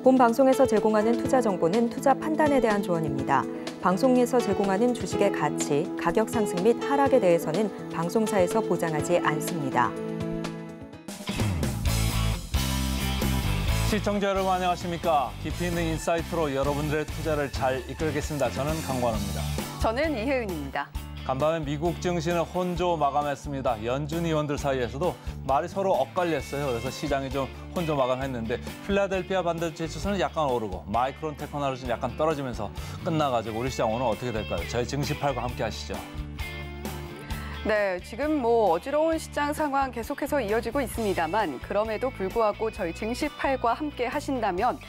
본 방송에서 제공하는 투자 정보는 투자 판단에 대한 조언입니다. 방송에서 제공하는 주식의 가치, 가격 상승 및 하락에 대해서는 방송사에서 보장하지 않습니다. 시청자 여러분 안녕하십니까? 깊이 있는 인사이트로 여러분들의 투자를 잘 이끌겠습니다. 저는 강관우입니다. 저는 이혜은입니다. 간밤에 미국 증시는 혼조 마감했습니다. 연준 의원들 사이에서도 말이 서로 엇갈렸어요. 그래서 시장이 좀 혼조 마감했는데 필라델피아 반도체 지수는 약간 오르고 마이크론 테크놀로지는 약간 떨어지면서 끝나가지고 우리 시장 오늘 어떻게 될까요? 저희 증시팔과 함께 하시죠. 네, 지금 어지러운 시장 상황 계속해서 이어지고 있습니다만 그럼에도 불구하고 저희 증시팔과 함께 하신다면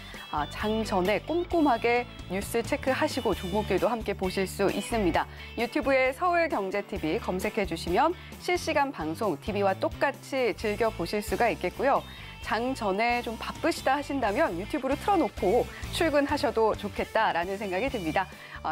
장 전에 꼼꼼하게 뉴스 체크하시고 종목들도 함께 보실 수 있습니다. 유튜브에 서울경제TV 검색해 주시면 실시간 방송 TV와 똑같이 즐겨보실 수가 있겠고요. 장 전에 좀 바쁘시다 하신다면 유튜브로 틀어놓고 출근하셔도 좋겠다라는 생각이 듭니다.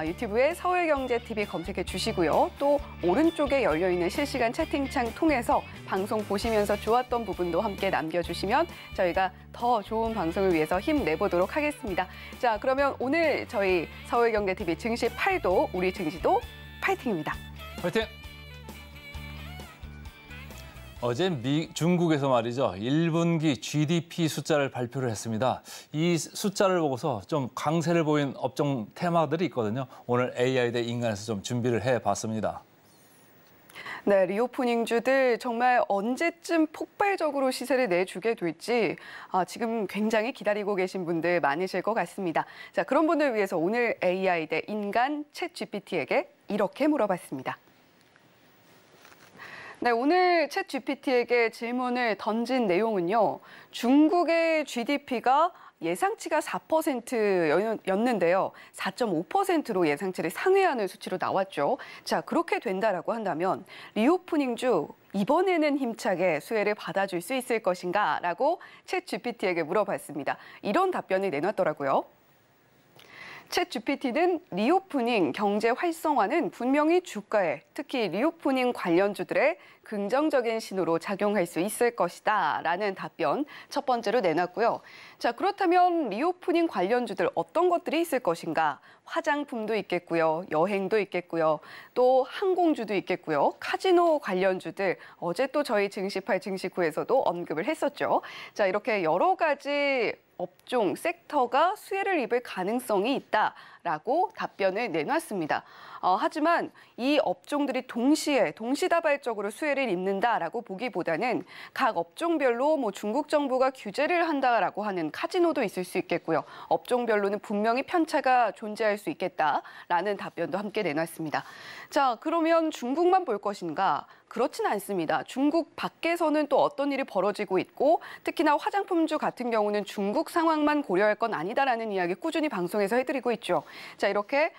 유튜브에 서울경제TV 검색해 주시고요. 또 오른쪽에 열려있는 실시간 채팅창 통해서 방송 보시면서 좋았던 부분도 함께 남겨주시면 저희가 더 좋은 방송을 위해서 힘내보도록 하겠습니다. 자, 그러면 오늘 저희 서울경제TV 증시8도 우리 증시도 파이팅입니다. 파이팅! 어제 중국에서 말이죠. 1분기 GDP 숫자를 발표를 했습니다. 이 숫자를 보고서 좀 강세를 보인 업종 테마들이 있거든요. 오늘 AI 대 인간에서 좀 준비를 해봤습니다. 네, 리오프닝주들 정말 언제쯤 폭발적으로 시세를 내주게 될지 지금 굉장히 기다리고 계신 분들 많으실 것 같습니다. 자, 그런 분들 위해서 오늘 AI 대 인간 챗GPT에게 이렇게 물어봤습니다. 네, 오늘 챗GPT에게 질문을 던진 내용은요. 중국의 GDP가 예상치가 4%였는데요. 4.5%로 예상치를 상회하는 수치로 나왔죠. 자, 그렇게 된다라고 한다면 리오프닝주 이번에는 힘차게 수혜를 받아줄 수 있을 것인가? 라고 챗GPT에게 물어봤습니다. 이런 답변을 내놨더라고요. 챗GPT는 리오프닝 경제 활성화는 분명히 주가에 특히 리오프닝 관련주들의 긍정적인 신호로 작용할 수 있을 것이다 라는 답변 첫 번째로 내놨고요. 자, 그렇다면 리오프닝 관련주들 어떤 것들이 있을 것인가? 화장품도 있겠고요. 여행도 있겠고요. 또 항공주도 있겠고요. 카지노 관련주들 어제 또 저희 증시8 증시9에서도 언급을 했었죠. 자, 이렇게 여러 가지 업종, 섹터가 수혜를 입을 가능성이 있다라고 답변을 내놨습니다. 하지만 이 업종들이 동시다발적으로 수혜를 입는다라고 보기보다는 각 업종별로 중국 정부가 규제를 한다라고 하는 카지노도 있을 수 있겠고요. 업종별로는 분명히 편차가 존재할 수 있겠다라는 답변도 함께 내놨습니다. 자, 그러면 중국만 볼 것인가? 그렇지는 않습니다. 중국 밖에서는 또 어떤 일이 벌어지고 있고 특히나 화장품주 같은 경우는 중국 상황만 고려할 건 아니다라는 이야기 꾸준히 방송에서 해드리고 있죠. 자, 이렇게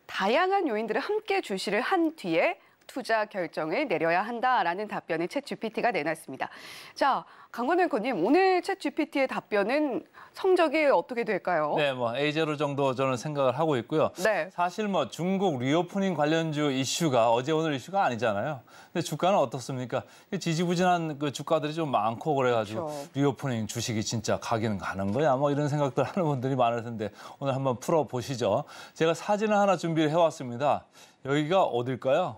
다양한 요인들을 함께 주시를 한 뒤에 투자 결정을 내려야 한다라는 답변을 챗GPT가 내놨습니다. 자, 강관우 앵커님, 오늘 챗GPT의 답변은 성적이 어떻게 될까요? 네, A0 정도 저는 생각을 하고 있고요. 네. 사실 중국 리오프닝 관련주 이슈가 어제 오늘 이슈가 아니잖아요. 근데 주가는 어떻습니까? 지지부진한 그 주가들이 좀 많고 그래가지고 그렇죠. 리오프닝 주식이 진짜 가기는 가는 거야? 이런 생각들 하는 분들이 많을 텐데 오늘 한번 풀어보시죠. 제가 사진을 하나 준비를 해왔습니다. 여기가 어딜까요?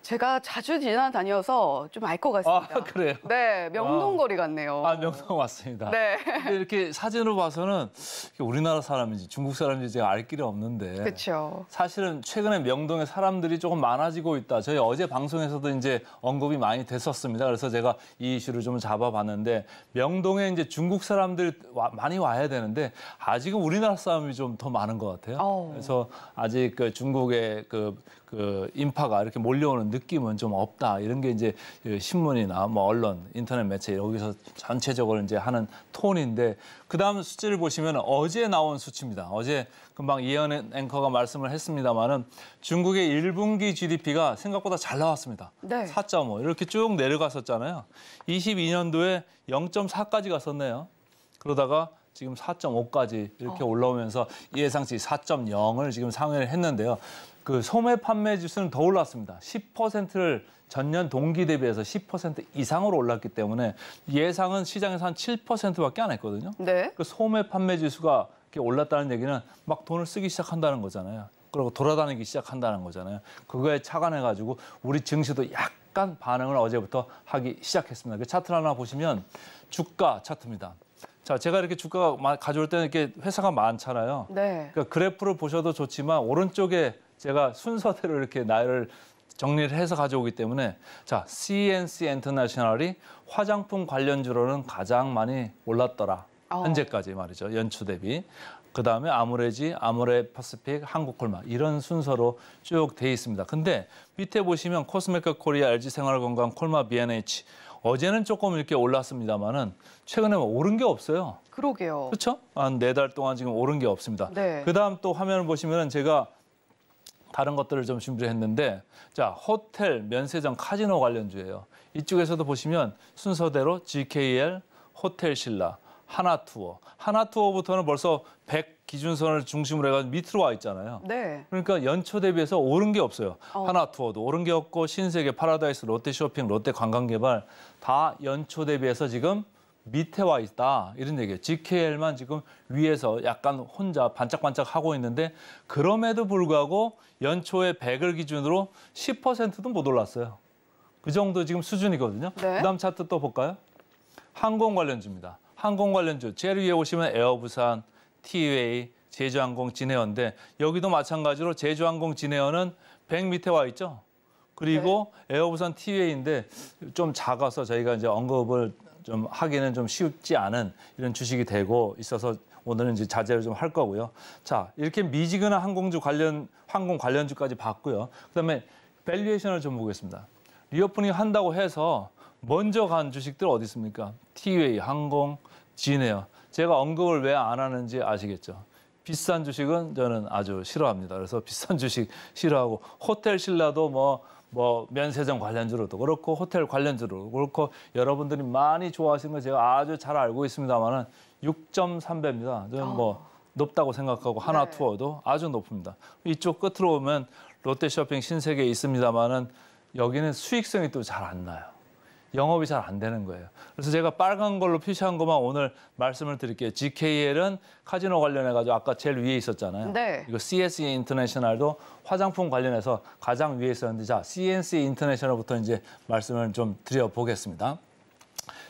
제가 자주 지나다녀서 좀 알 것 같습니다. 그래요? 네, 명동거리 같네요. 명동 맞습니다. 네. 근데 이렇게 사진으로 봐서는 우리나라 사람인지 중국 사람인지 제가 알 길이 없는데. 그렇죠. 사실은 최근에 명동에 사람들이 조금 많아지고 있다. 저희 어제 방송에서도 이제 언급이 많이 됐었습니다. 그래서 제가 이 이슈를 좀 잡아봤는데 명동에 이제 중국 사람들이 많이 와야 되는데 아직은 우리나라 사람이 좀 더 많은 것 같아요. 그래서 아직 그 중국의 그 인파가 이렇게 몰려오는 느낌은 좀 없다. 이런 게 이제 신문이나 언론, 인터넷 매체 여기서 전체적으로 이제 하는 톤인데 그다음 수치를 보시면 어제 나온 수치입니다. 어제 금방 이현 앵커가 말씀을 했습니다만은 중국의 1분기 GDP가 생각보다 잘 나왔습니다. 네. 4.5 이렇게 쭉 내려갔었잖아요. 22년도에 0.4까지 갔었네요. 그러다가 지금 4.5까지 이렇게 올라오면서 예상치 4.0을 지금 상회를 했는데요. 그 소매 판매 지수는 더 올랐습니다. 10%를 전년 동기 대비해서 10% 이상으로 올랐기 때문에 예상은 시장에서 한 7%밖에 안 했거든요. 네. 그 소매 판매 지수가 이렇게 올랐다는 얘기는 막 돈을 쓰기 시작한다는 거잖아요. 그리고 돌아다니기 시작한다는 거잖아요. 그거에 착안해가지고 우리 증시도 약간 반응을 어제부터 하기 시작했습니다. 그 차트를 하나 보시면 주가 차트입니다. 자, 제가 이렇게 주가가 가져올 때는 이렇게 회사가 많잖아요. 네. 그러니까 그래프를 보셔도 좋지만 오른쪽에 제가 순서대로 이렇게 나열을 정리를 해서 가져오기 때문에 자, CNC 인터내셔널이 화장품 관련주로는 가장 많이 올랐더라. 현재까지 말이죠. 연초 대비. 그다음에 아모레지, 아모레 퍼시픽, 한국콜마 이런 순서로 쭉 돼 있습니다. 근데 밑에 보시면 코스메카 코리아, LG생활건강, 콜마, B&H 어제는 조금 이렇게 올랐습니다만은 최근에 오른 게 없어요. 그러게요. 그렇죠? 한 4달 동안 지금 오른 게 없습니다. 네. 그다음 또 화면을 보시면은 제가 다른 것들을 좀 준비를 했는데 자, 호텔, 면세점, 카지노 관련주예요. 이쪽에서도 보시면 순서대로 GKL, 호텔신라, 하나투어. 하나투어부터는 벌써 100 기준선을 중심으로 해가지고 밑으로 와 있잖아요. 네. 그러니까 연초 대비해서 오른 게 없어요. 하나투어도 오른 게 없고 신세계, 파라다이스, 롯데쇼핑, 롯데관광개발 다 연초 대비해서 지금 밑에 와 있다. 이런 얘기예요. GKL만 지금 위에서 약간 혼자 반짝반짝 하고 있는데 그럼에도 불구하고 연초에 100을 기준으로 10%도 못 올랐어요. 그 정도 지금 수준이거든요. 네. 그다음 차트 또 볼까요? 항공 관련주입니다. 항공 관련주 제일 위에 오시면 에어부산, 티웨이, 제주항공, 진에어인데 여기도 마찬가지로 제주항공, 진에어는 100 밑에 와 있죠. 그리고 에어부산, 티웨이인데 좀 작아서 저희가 이제 언급을 좀 하기는 좀 쉽지 않은 이런 주식이 되고 있어서 오늘은 이제 자제를 좀 할 거고요. 자, 이렇게 미지근한 항공 관련주까지 봤고요. 그다음에 밸류에이션을 좀 보겠습니다. 리오프닝 한다고 해서 먼저 간 주식들 어디 있습니까? 티웨이, 항공, 진에어. 제가 언급을 왜 안 하는지 아시겠죠? 비싼 주식은 저는 아주 싫어합니다. 그래서 비싼 주식 싫어하고 호텔 신라도 뭐 면세점 관련주로도 그렇고 호텔 관련주로 그렇고 여러분들이 많이 좋아하시는 거 제가 아주 잘 알고 있습니다만은 6.3배입니다. 저는 뭐 높다고 생각하고 하나투어도 아주 높습니다. 이쪽 끝으로 오면 롯데쇼핑, 신세계 있습니다만은 여기는 수익성이 또 잘 안 나요. 영업이 잘 안 되는 거예요. 그래서 제가 빨간 걸로 표시한 것만 오늘 말씀을 드릴게요. GKL은 카지노 관련해가지고 아까 제일 위에 있었잖아요. 네. 이거 CNC 인터내셔널도 화장품 관련해서 가장 위에 있었는데 자, CNC 인터내셔널부터 이제 말씀을 좀 드려보겠습니다.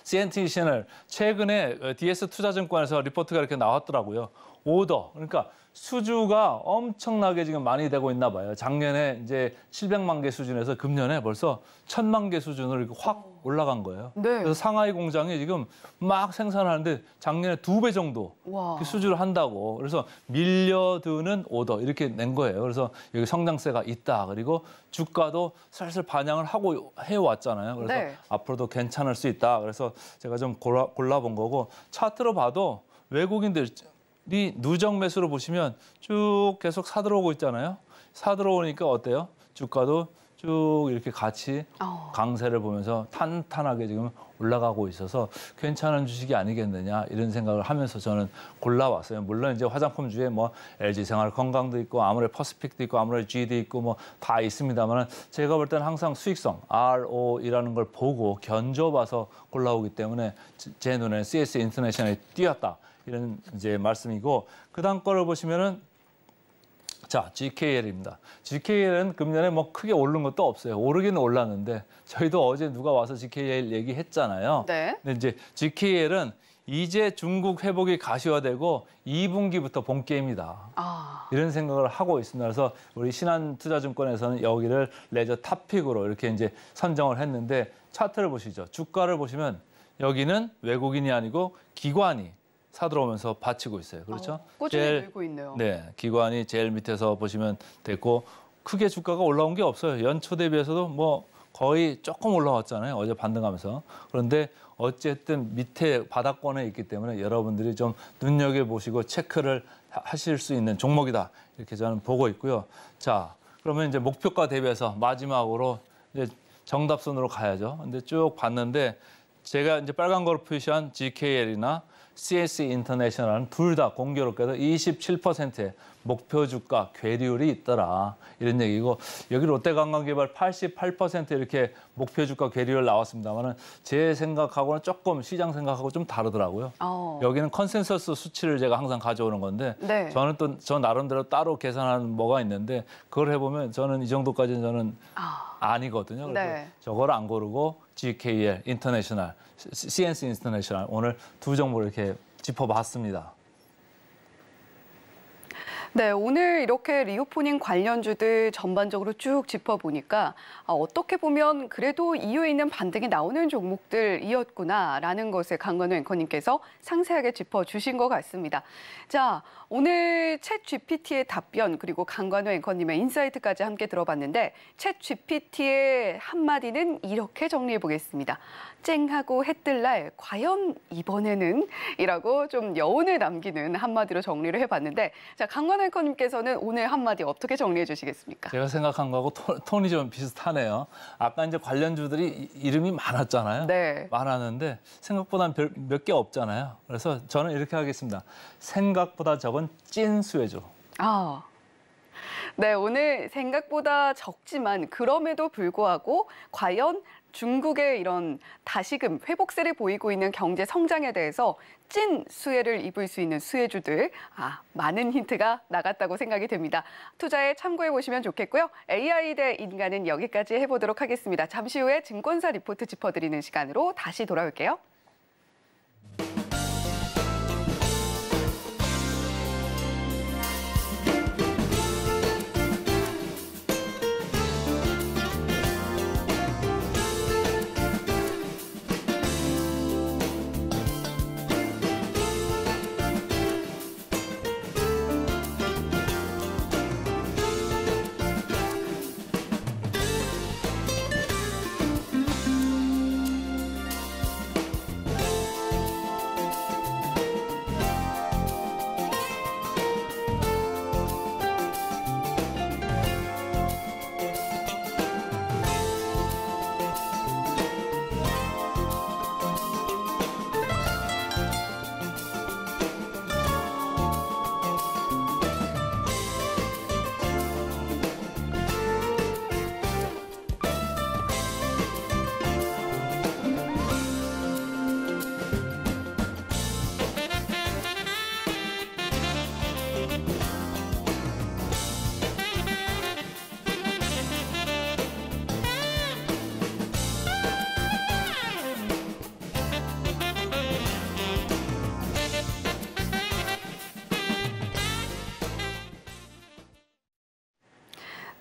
CNC 인터내셔널 최근에 DS 투자증권에서 리포트가 이렇게 나왔더라고요. 오더, 그러니까 수주가 엄청나게 지금 많이 되고 있나 봐요. 작년에 이제 700만 개 수준에서 금년에 벌써 1000만 개 수준으로 이렇게 확 올라간 거예요. 네. 그래서 상하이 공장이 지금 막 생산하는데 작년에 2배 정도 와. 수주를 한다고. 그래서 밀려드는 오더 이렇게 낸 거예요. 그래서 여기 성장세가 있다. 그리고 주가도 슬슬 반영을 하고 해왔잖아요. 그래서 네. 앞으로도 괜찮을 수 있다. 그래서 제가 좀 골라본 거고 차트로 봐도 외국인들 이 누적 매수로 보시면 쭉 계속 사들어오고 있잖아요. 사들어오니까 어때요? 주가도 쭉 이렇게 같이 강세를 보면서 탄탄하게 지금 올라가고 있어서 괜찮은 주식이 아니겠느냐 이런 생각을 하면서 저는 골라왔어요. 물론 이제 화장품주에 뭐 LG생활건강도 있고 아모레 퍼시픽도 있고 아모레 G도 있고 뭐 다 있습니다만 제가 볼 때는 항상 수익성 RO이라는 걸 보고 견줘봐서 골라오기 때문에 제 눈에 CS 인터내셔널이 뛰었다. 이런 이제 말씀이고 그다음 거를 보시면은 자, GKL입니다. GKL은 금년에 뭐 크게 오른 것도 없어요. 오르기는 올랐는데 저희도 어제 누가 와서 GKL 얘기했잖아요. 네. 근데 이제 GKL은 이제 중국 회복이 가시화되고 2분기부터 본 게임이다. 이런 생각을 하고 있습니다. 그래서 우리 신한투자증권에서는 여기를 레저 탑픽으로 이렇게 이제 선정을 했는데 차트를 보시죠. 주가를 보시면 여기는 외국인이 아니고 기관이 사들어오면서 받치고 있어요. 그렇죠? 꾸준히 늘고 있네요. 네, 기관이 제일 밑에서 보시면 됐고 크게 주가가 올라온 게 없어요. 연초 대비해서도 뭐 거의 조금 올라왔잖아요. 어제 반등하면서. 그런데 어쨌든 밑에 바닥권에 있기 때문에 여러분들이 좀 눈여겨보시고 체크를 하실 수 있는 종목이다. 이렇게 저는 보고 있고요. 자, 그러면 이제 목표가 대비해서 마지막으로 이제 정답선으로 가야죠. 근데 쭉 봤는데 제가 이제 빨간 거로 표시한 GKL이나 CNC 인터내셔널은 둘 다 공교롭게도 27%의 목표 주가 괴리율이 있더라. 이런 얘기고 여기 롯데관광개발 88% 이렇게 목표 주가 괴리율 나왔습니다만은 제 생각하고는 조금 시장 생각하고 좀 다르더라고요. 여기는 컨센서스 수치를 제가 항상 가져오는 건데 네. 저는 또 저 나름대로 따로 계산하는 뭐가 있는데 그걸 해보면 저는 이 정도까지는 저는 아니거든요. 그래서 네. 저걸 안 고르고 GKL, 인터내셔널, CNC 인터내셔널 오늘 두 정보를 이렇게 짚어봤습니다. 네, 오늘 이렇게 리오프닝 관련주들 전반적으로 쭉 짚어보니까 어떻게 보면 그래도 이유 있는 반등이 나오는 종목들이었구나라는 것을 강관우 앵커님께서 상세하게 짚어주신 것 같습니다. 자, 오늘 챗 GPT의 답변 그리고 강관우 앵커님의 인사이트까지 함께 들어봤는데 챗 GPT의 한마디는 이렇게 정리해 보겠습니다. 쨍하고 해뜰 날 과연 이번에는? 이라고 좀 여운을 남기는 한마디로 정리를 해봤는데 자, 강관우 앵커님께서는 오늘 한마디 어떻게 정리해 주시겠습니까? 제가 생각한 거하고 톤이 좀 비슷하네요. 아까 이제 관련주들이 이름이 많았잖아요. 네. 많았는데 생각보다 몇 개 없잖아요. 그래서 저는 이렇게 하겠습니다. 생각보다 적은 찐 수혜주. 네, 오늘 생각보다 적지만 그럼에도 불구하고 과연 중국의 이런 다시금 회복세를 보이고 있는 경제 성장에 대해서 찐 수혜를 입을 수 있는 수혜주들 많은 힌트가 나갔다고 생각이 됩니다. 투자에 참고해 보시면 좋겠고요. AI 대 인간은 여기까지 해보도록 하겠습니다. 잠시 후에 증권사 리포트 짚어드리는 시간으로 다시 돌아올게요.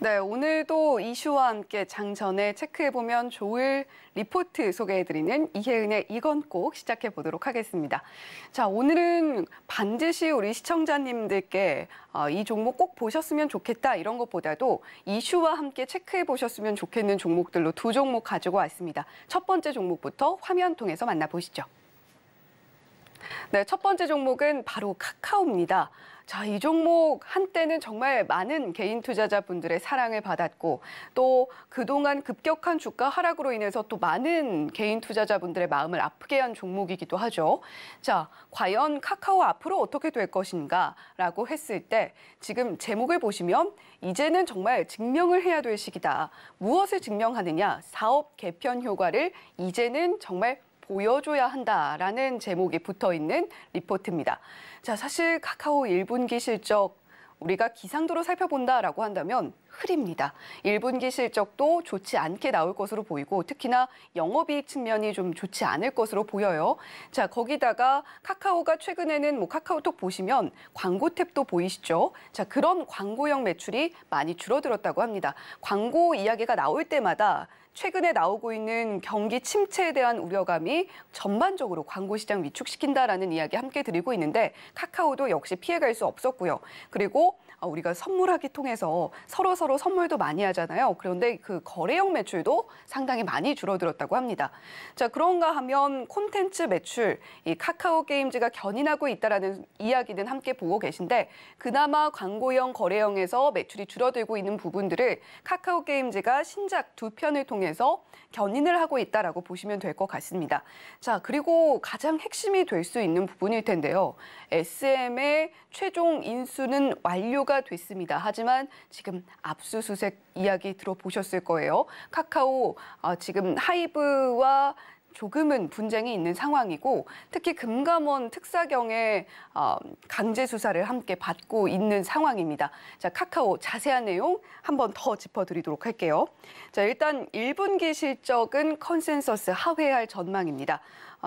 네, 오늘도 이슈와 함께 장전에 체크해보면 좋을 리포트 소개해드리는 이혜은의 이건 꼭 시작해보도록 하겠습니다. 자, 오늘은 반드시 우리 시청자님들께 이 종목 꼭 보셨으면 좋겠다 이런 것보다도 이슈와 함께 체크해보셨으면 좋겠는 종목들로 두 종목 가지고 왔습니다. 첫 번째 종목부터 화면 통해서 만나보시죠. 네, 첫 번째 종목은 바로 카카오입니다. 자, 이 종목 한때는 정말 많은 개인 투자자분들의 사랑을 받았고 또 그동안 급격한 주가 하락으로 인해서 또 많은 개인 투자자분들의 마음을 아프게 한 종목이기도 하죠. 자, 과연 카카오 앞으로 어떻게 될 것인가라고 했을 때 지금 제목을 보시면 이제는 정말 증명을 해야 될 시기다. 무엇을 증명하느냐? 사업 개편 효과를 이제는 정말 보여줘야 한다라는 제목이 붙어있는 리포트입니다. 자, 사실 카카오 1분기 실적 우리가 기상도로 살펴본다라고 한다면 흐립니다. 1분기 실적도 좋지 않게 나올 것으로 보이고 특히나 영업이익 측면이 좀 좋지 않을 것으로 보여요. 자, 거기다가 카카오가 최근에는 카카오톡 보시면 광고 탭도 보이시죠? 자, 그런 광고형 매출이 많이 줄어들었다고 합니다. 광고 이야기가 나올 때마다 최근에 나오고 있는 경기 침체에 대한 우려감이 전반적으로 광고 시장 위축시킨다라는 이야기 함께 드리고 있는데 카카오도 역시 피해갈 수 없었고요. 그리고 우리가 선물하기 통해서 서로 선물도 많이 하잖아요. 그런데 그 거래형 매출도 상당히 많이 줄어들었다고 합니다. 자, 그런가 하면 콘텐츠 매출, 이 카카오 게임즈가 견인하고 있다라는 이야기는 함께 보고 계신데 그나마 광고형, 거래형에서 매출이 줄어들고 있는 부분들을 카카오 게임즈가 신작 2편을 통해 통해서 견인을 하고 있다라고 보시면 될 것 같습니다. 자, 그리고 가장 핵심이 될 수 있는 부분일 텐데요. SM의 최종 인수는 완료가 됐습니다. 하지만 지금 압수수색 이야기 들어보셨을 거예요. 카카오 지금 하이브와 조금은 분쟁이 있는 상황이고 특히 금감원 특사경의 강제 수사를 함께 받고 있는 상황입니다. 자, 카카오 자세한 내용 한 번 더 짚어드리도록 할게요. 자, 일단 1분기 실적은 컨센서스 하회할 전망입니다.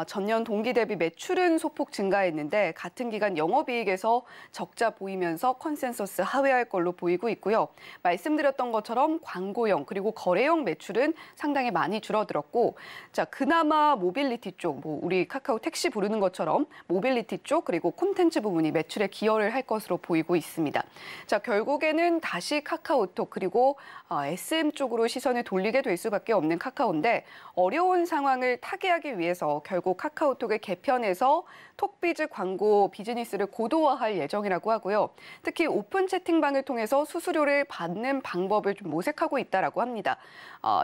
전년 동기 대비 매출은 소폭 증가했는데 같은 기간 영업이익에서 적자 보이면서 컨센서스 하회할 걸로 보이고 있고요. 말씀드렸던 것처럼 광고형 그리고 거래형 매출은 상당히 많이 줄어들었고 자, 그나마 모빌리티 쪽, 우리 카카오 택시 부르는 것처럼 모빌리티 쪽 그리고 콘텐츠 부분이 매출에 기여를 할 것으로 보이고 있습니다. 자, 결국에는 다시 카카오톡 그리고 SM 쪽으로 시선을 돌리게 될 수밖에 없는 카카오인데 어려운 상황을 타개하기 위해서 결국 카카오톡의 개편에서 톡비즈 광고 비즈니스를 고도화할 예정이라고 하고요. 특히 오픈 채팅방을 통해서 수수료를 받는 방법을 좀 모색하고 있다라고 합니다.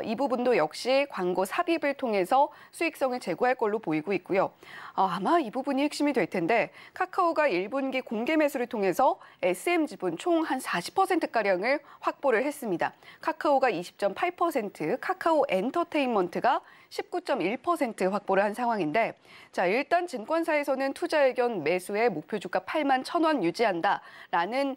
이 부분도 역시 광고 삽입을 통해서 수익성을 제고할 걸로 보이고 있고요. 아마 이 부분이 핵심이 될 텐데 카카오가 1분기 공개 매수를 통해서 SM 지분 총 한 40%가량을 확보를 했습니다. 카카오가 20.8%, 카카오 엔터테인먼트가 19.1% 확보를 한 상황인데 자, 일단 증권사에서는 투자 의견 매수의 목표 주가 81,000원 유지한다라는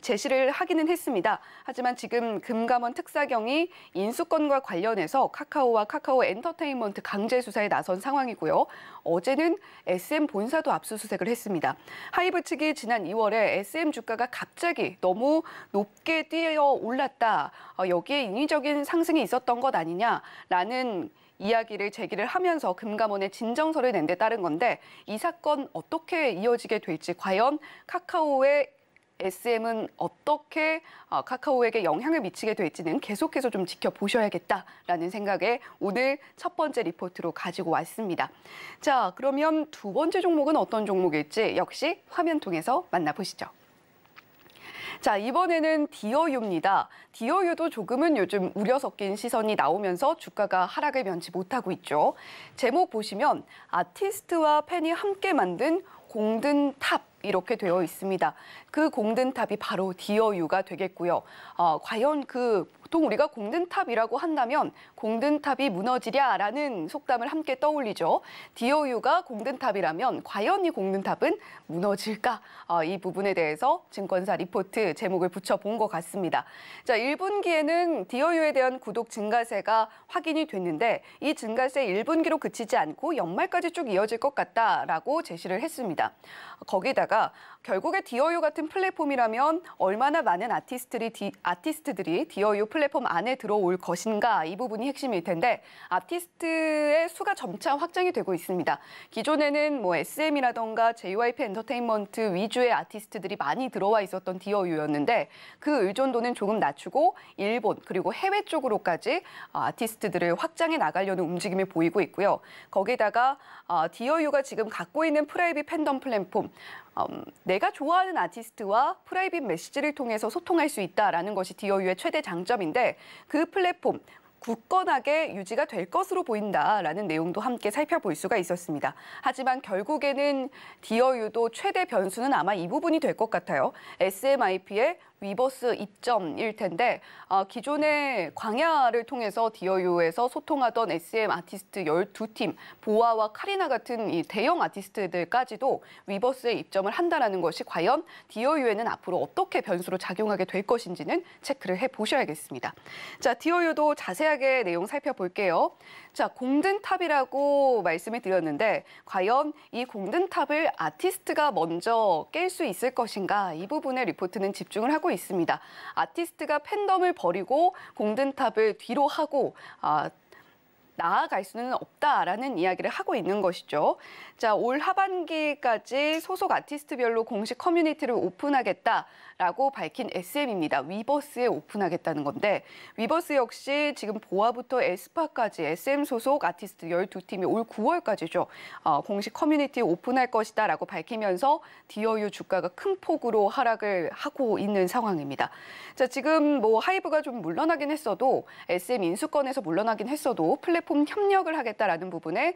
제시를 하기는 했습니다. 하지만 지금 금감원 특사경이 인수권과 관련해서 카카오와 카카오 엔터테인먼트 강제 수사에 나선 상황이고요. 어제는 SM 본사도 압수수색을 했습니다. 하이브 측이 지난 2월에 SM 주가가 갑자기 너무 높게 뛰어 올랐다. 여기에 인위적인 상승이 있었던 것 아니냐라는 이야기를 제기를 하면서 금감원에 진정서를 낸 데 따른 건데 이 사건 어떻게 이어지게 될지 과연 카카오의 SM은 어떻게 카카오에게 영향을 미치게 될지는 계속해서 좀 지켜보셔야겠다라는 생각에 오늘 첫 번째 리포트로 가지고 왔습니다. 자, 그러면 두 번째 종목은 어떤 종목일지 역시 화면 통해서 만나보시죠. 자, 이번에는 디어유입니다. 디어유도 조금은 요즘 우려 섞인 시선이 나오면서 주가가 하락을 면치 못하고 있죠. 제목 보시면 아티스트와 팬이 함께 만든 공든 탑 이렇게 되어 있습니다. 그 공든 탑이 바로 디어유가 되겠고요. 과연 보통 우리가 공든탑이라고 한다면 공든탑이 무너지랴라는 속담을 함께 떠올리죠. 디어유가 공든탑이라면 과연 이 공든탑은 무너질까? 이 부분에 대해서 증권사 리포트 제목을 붙여본 것 같습니다. 자, 1분기에는 디어유에 대한 구독 증가세가 확인이 됐는데 이 증가세 1분기로 그치지 않고 연말까지 쭉 이어질 것 같다라고 제시를 했습니다. 거기다가 결국에 디어유 같은 플랫폼이라면 얼마나 많은 아티스트들이 디어유 플랫폼 안에 들어올 것인가 이 부분이 핵심일 텐데 아티스트의 수가 점차 확장이 되고 있습니다. 기존에는 SM이라던가 JYP 엔터테인먼트 위주의 아티스트들이 많이 들어와 있었던 디어유였는데 그 의존도는 조금 낮추고 일본 그리고 해외 쪽으로까지 아티스트들을 확장해 나가려는 움직임을 보이고 있고요. 거기다가 디어유가 지금 갖고 있는 프라이빗 팬덤 플랫폼 내가 좋아하는 아티스트와 프라이빗 메시지를 통해서 소통할 수 있다라는 것이 디어유의 최대 장점인데 그 플랫폼 굳건하게 유지가 될 것으로 보인다라는 내용도 함께 살펴볼 수가 있었습니다. 하지만 결국에는 디어유도 최대 변수는 아마 이 부분이 될 것 같아요. SMIP의 위버스 입점일 텐데 기존의 광야를 통해서 디어유에서 소통하던 SM 아티스트 12팀, 보아와 카리나 같은 이 대형 아티스트들까지도 위버스에 입점을 한다는 것이 과연 디어유에는 앞으로 어떻게 변수로 작용하게 될 것인지는 체크를 해보셔야겠습니다. 자, 디어유도 자세하게 내용 살펴볼게요. 자, 공든탑이라고 말씀을 드렸는데 과연 이 공든탑을 아티스트가 먼저 깰 수 있을 것인가 이 부분에 리포트는 집중을 하고 있습니다. 아티스트가 팬덤을 버리고 공든탑을 뒤로 하고 나아갈 수는 없다라는 이야기를 하고 있는 것이죠. 자, 올 하반기까지 소속 아티스트별로 공식 커뮤니티를 오픈하겠다라고 밝힌 SM입니다. 위버스에 오픈하겠다는 건데 위버스 역시 지금 보아부터 에스파까지 SM 소속 아티스트 12팀이 올 9월까지죠. 공식 커뮤니티 오픈할 것이다라고 밝히면서 디어유 주가가 큰 폭으로 하락을 하고 있는 상황입니다. 자, 지금 뭐 하이브가 좀 물러나긴 했어도 SM 인수권에서 물러나긴 했어도 플랫폼 협력을 하겠다라는 부분에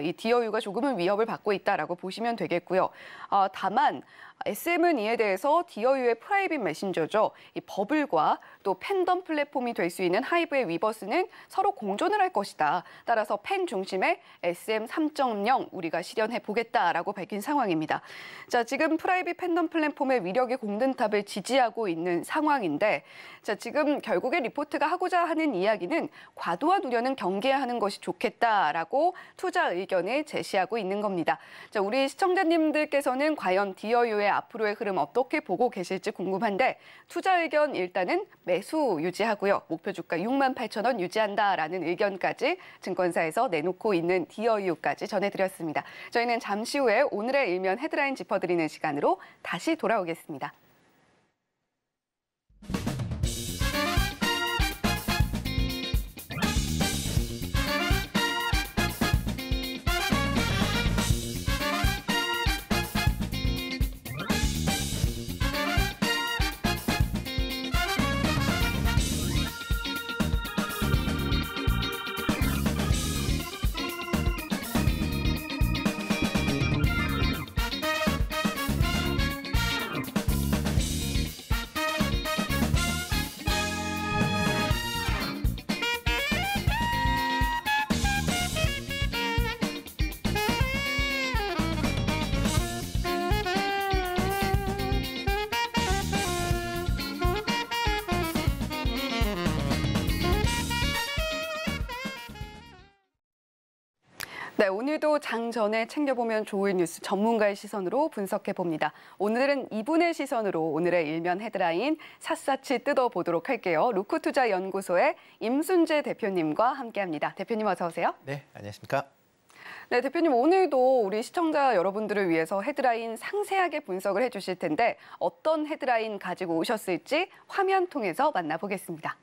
이 디어유가 조금은 위협을 받고 있다라고 보시면 되겠고요. 다만 SM은 이에 대해서 디어유의 프라이빗 메신저죠. 이 버블과 또 팬덤 플랫폼이 될 수 있는 하이브의 위버스는 서로 공존을 할 것이다. 따라서 팬 중심의 SM 3.0 우리가 실현해 보겠다라고 밝힌 상황입니다. 자, 지금 프라이빗 팬덤 플랫폼의 위력이 공든탑을 지지하고 있는 상황인데 자, 지금 결국에 리포트가 하고자 하는 이야기는 과도한 우려는 경계하는 것이 좋겠다라고 투자 의견을 제시하고 있는 겁니다. 자, 우리 시청자님들께서는 과연 디어유의 앞으로의 흐름 어떻게 보고 계실지 궁금한데 투자 의견 일단은 매수 유지하고요. 목표 주가 68,000원 유지한다라는 의견까지 증권사에서 내놓고 있는 디어유까지 전해드렸습니다. 저희는 잠시 후에 오늘의 일면 헤드라인 짚어드리는 시간으로 다시 돌아오겠습니다. 네, 오늘도 장 전에 챙겨보면 좋을 뉴스 전문가의 시선으로 분석해봅니다. 오늘은 이분의 시선으로 오늘의 일면 헤드라인 샅샅이 뜯어보도록 할게요. 루크투자연구소의 임순재 대표님과 함께합니다. 대표님 어서 오세요. 네, 안녕하십니까. 네, 대표님 오늘도 우리 시청자 여러분들을 위해서 헤드라인 상세하게 분석을 해주실 텐데 어떤 헤드라인 가지고 오셨을지 화면 통해서 만나보겠습니다.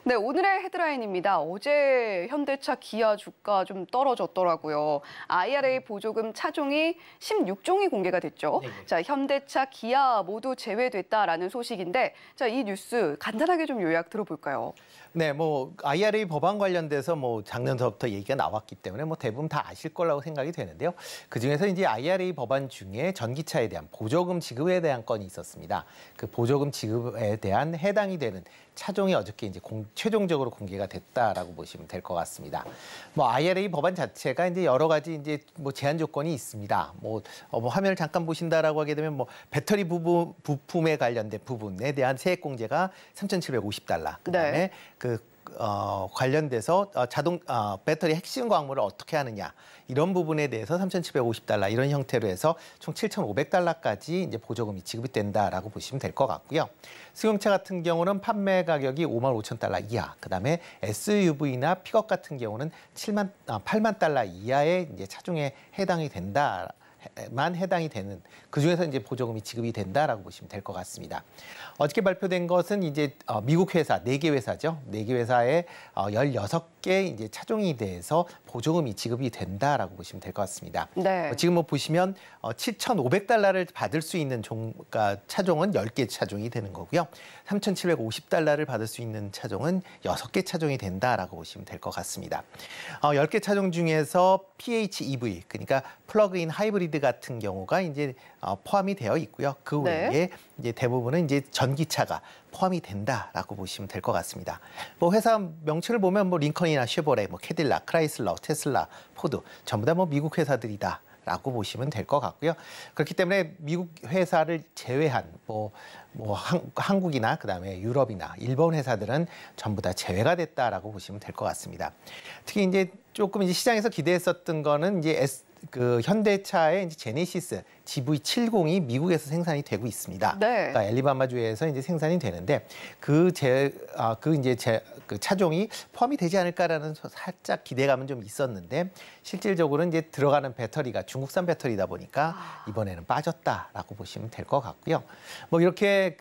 네, 오늘의 헤드라인입니다. 어제 현대차, 기아 주가 좀 떨어졌더라고요. IRA 보조금 차종이 16종이 공개가 됐죠. 네. 자, 현대차, 기아 모두 제외됐다라는 소식인데, 자, 이 뉴스 간단하게 좀 요약 들어볼까요? 네, 뭐 IRA 법안 관련돼서 뭐 작년서부터 얘기가 나왔기 때문에 뭐 대부분 다 아실 거라고 생각이 되는데요. 그 중에서 이제 IRA 법안 중에 전기차에 대한 보조금 지급에 대한 건이 있었습니다. 그 보조금 지급에 대한 해당이 되는 차종이 어저께 이제 최종적으로 공개가 됐다라고 보시면 될 것 같습니다. 뭐 IRA 법안 자체가 이제 여러 가지 이제 뭐 제한 조건이 있습니다. 뭐 화면을 잠깐 보신다라고 하게 되면 뭐 배터리 부품에 관련된 부분에 대한 세액 공제가 $3,750. 그다음에 그 관련돼서 배터리 핵심 광물을 어떻게 하느냐 이런 부분에 대해서 $3,750 이런 형태로 해서 총 $7,500까지 이제 보조금이 지급이 된다라고 보시면 될 것 같고요. 승용차 같은 경우는 판매 가격이 $55,000 이하, 그다음에 SUV나 픽업 같은 경우는 $80,000 이하의 이제 차종에 해당이 된다. 만 해당이 되는 그 중에서 이제 보조금이 지급이 된다라고 보시면 될 것 같습니다. 어저께 발표된 것은 이제 미국 회사 4개 회사죠. 4개 회사에 16개 이제 차종에 대해서 보조금이 지급이 된다라고 보시면 될 것 같습니다. 네. 지금 뭐 보시면 $7,500를 받을 수 있는 그러니까 차종은 10개 차종이 되는 거고요. $3,750를 받을 수 있는 차종은 6개 차종이 된다라고 보시면 될 것 같습니다. 10개 차종 중에서 PHEV, 그러니까 플러그인 하이브리드 같은 경우가 이제 포함이 되어 있고요. 그 외에 이제 대부분은 이제 전기차가 포함이 된다라고 보시면 될 것 같습니다. 뭐 회사 명칭을 보면 뭐 링컨이나 쉐보레, 뭐 캐딜락, 크라이슬러, 테슬라, 포드 전부 다 뭐 미국 회사들이다. 라고 보시면 될 것 같고요. 그렇기 때문에 미국 회사를 제외한 한국이나 그다음에 유럽이나 일본 회사들은 전부 다 제외가 됐다라고 보시면 될 것 같습니다. 특히 이제 조금 이제 시장에서 기대했었던 거는 이제 그 현대차의 이제 제네시스 GV70이 미국에서 생산이 되고 있습니다. 네. 그러니까 앨리바마주에서 이제 생산이 되는데 그 차종이 포함이 되지 않을까라는 살짝 기대감은 좀 있었는데 실질적으로 이제 들어가는 배터리가 중국산 배터리다 보니까 이번에는 빠졌다라고 보시면 될 것 같고요. 뭐 이렇게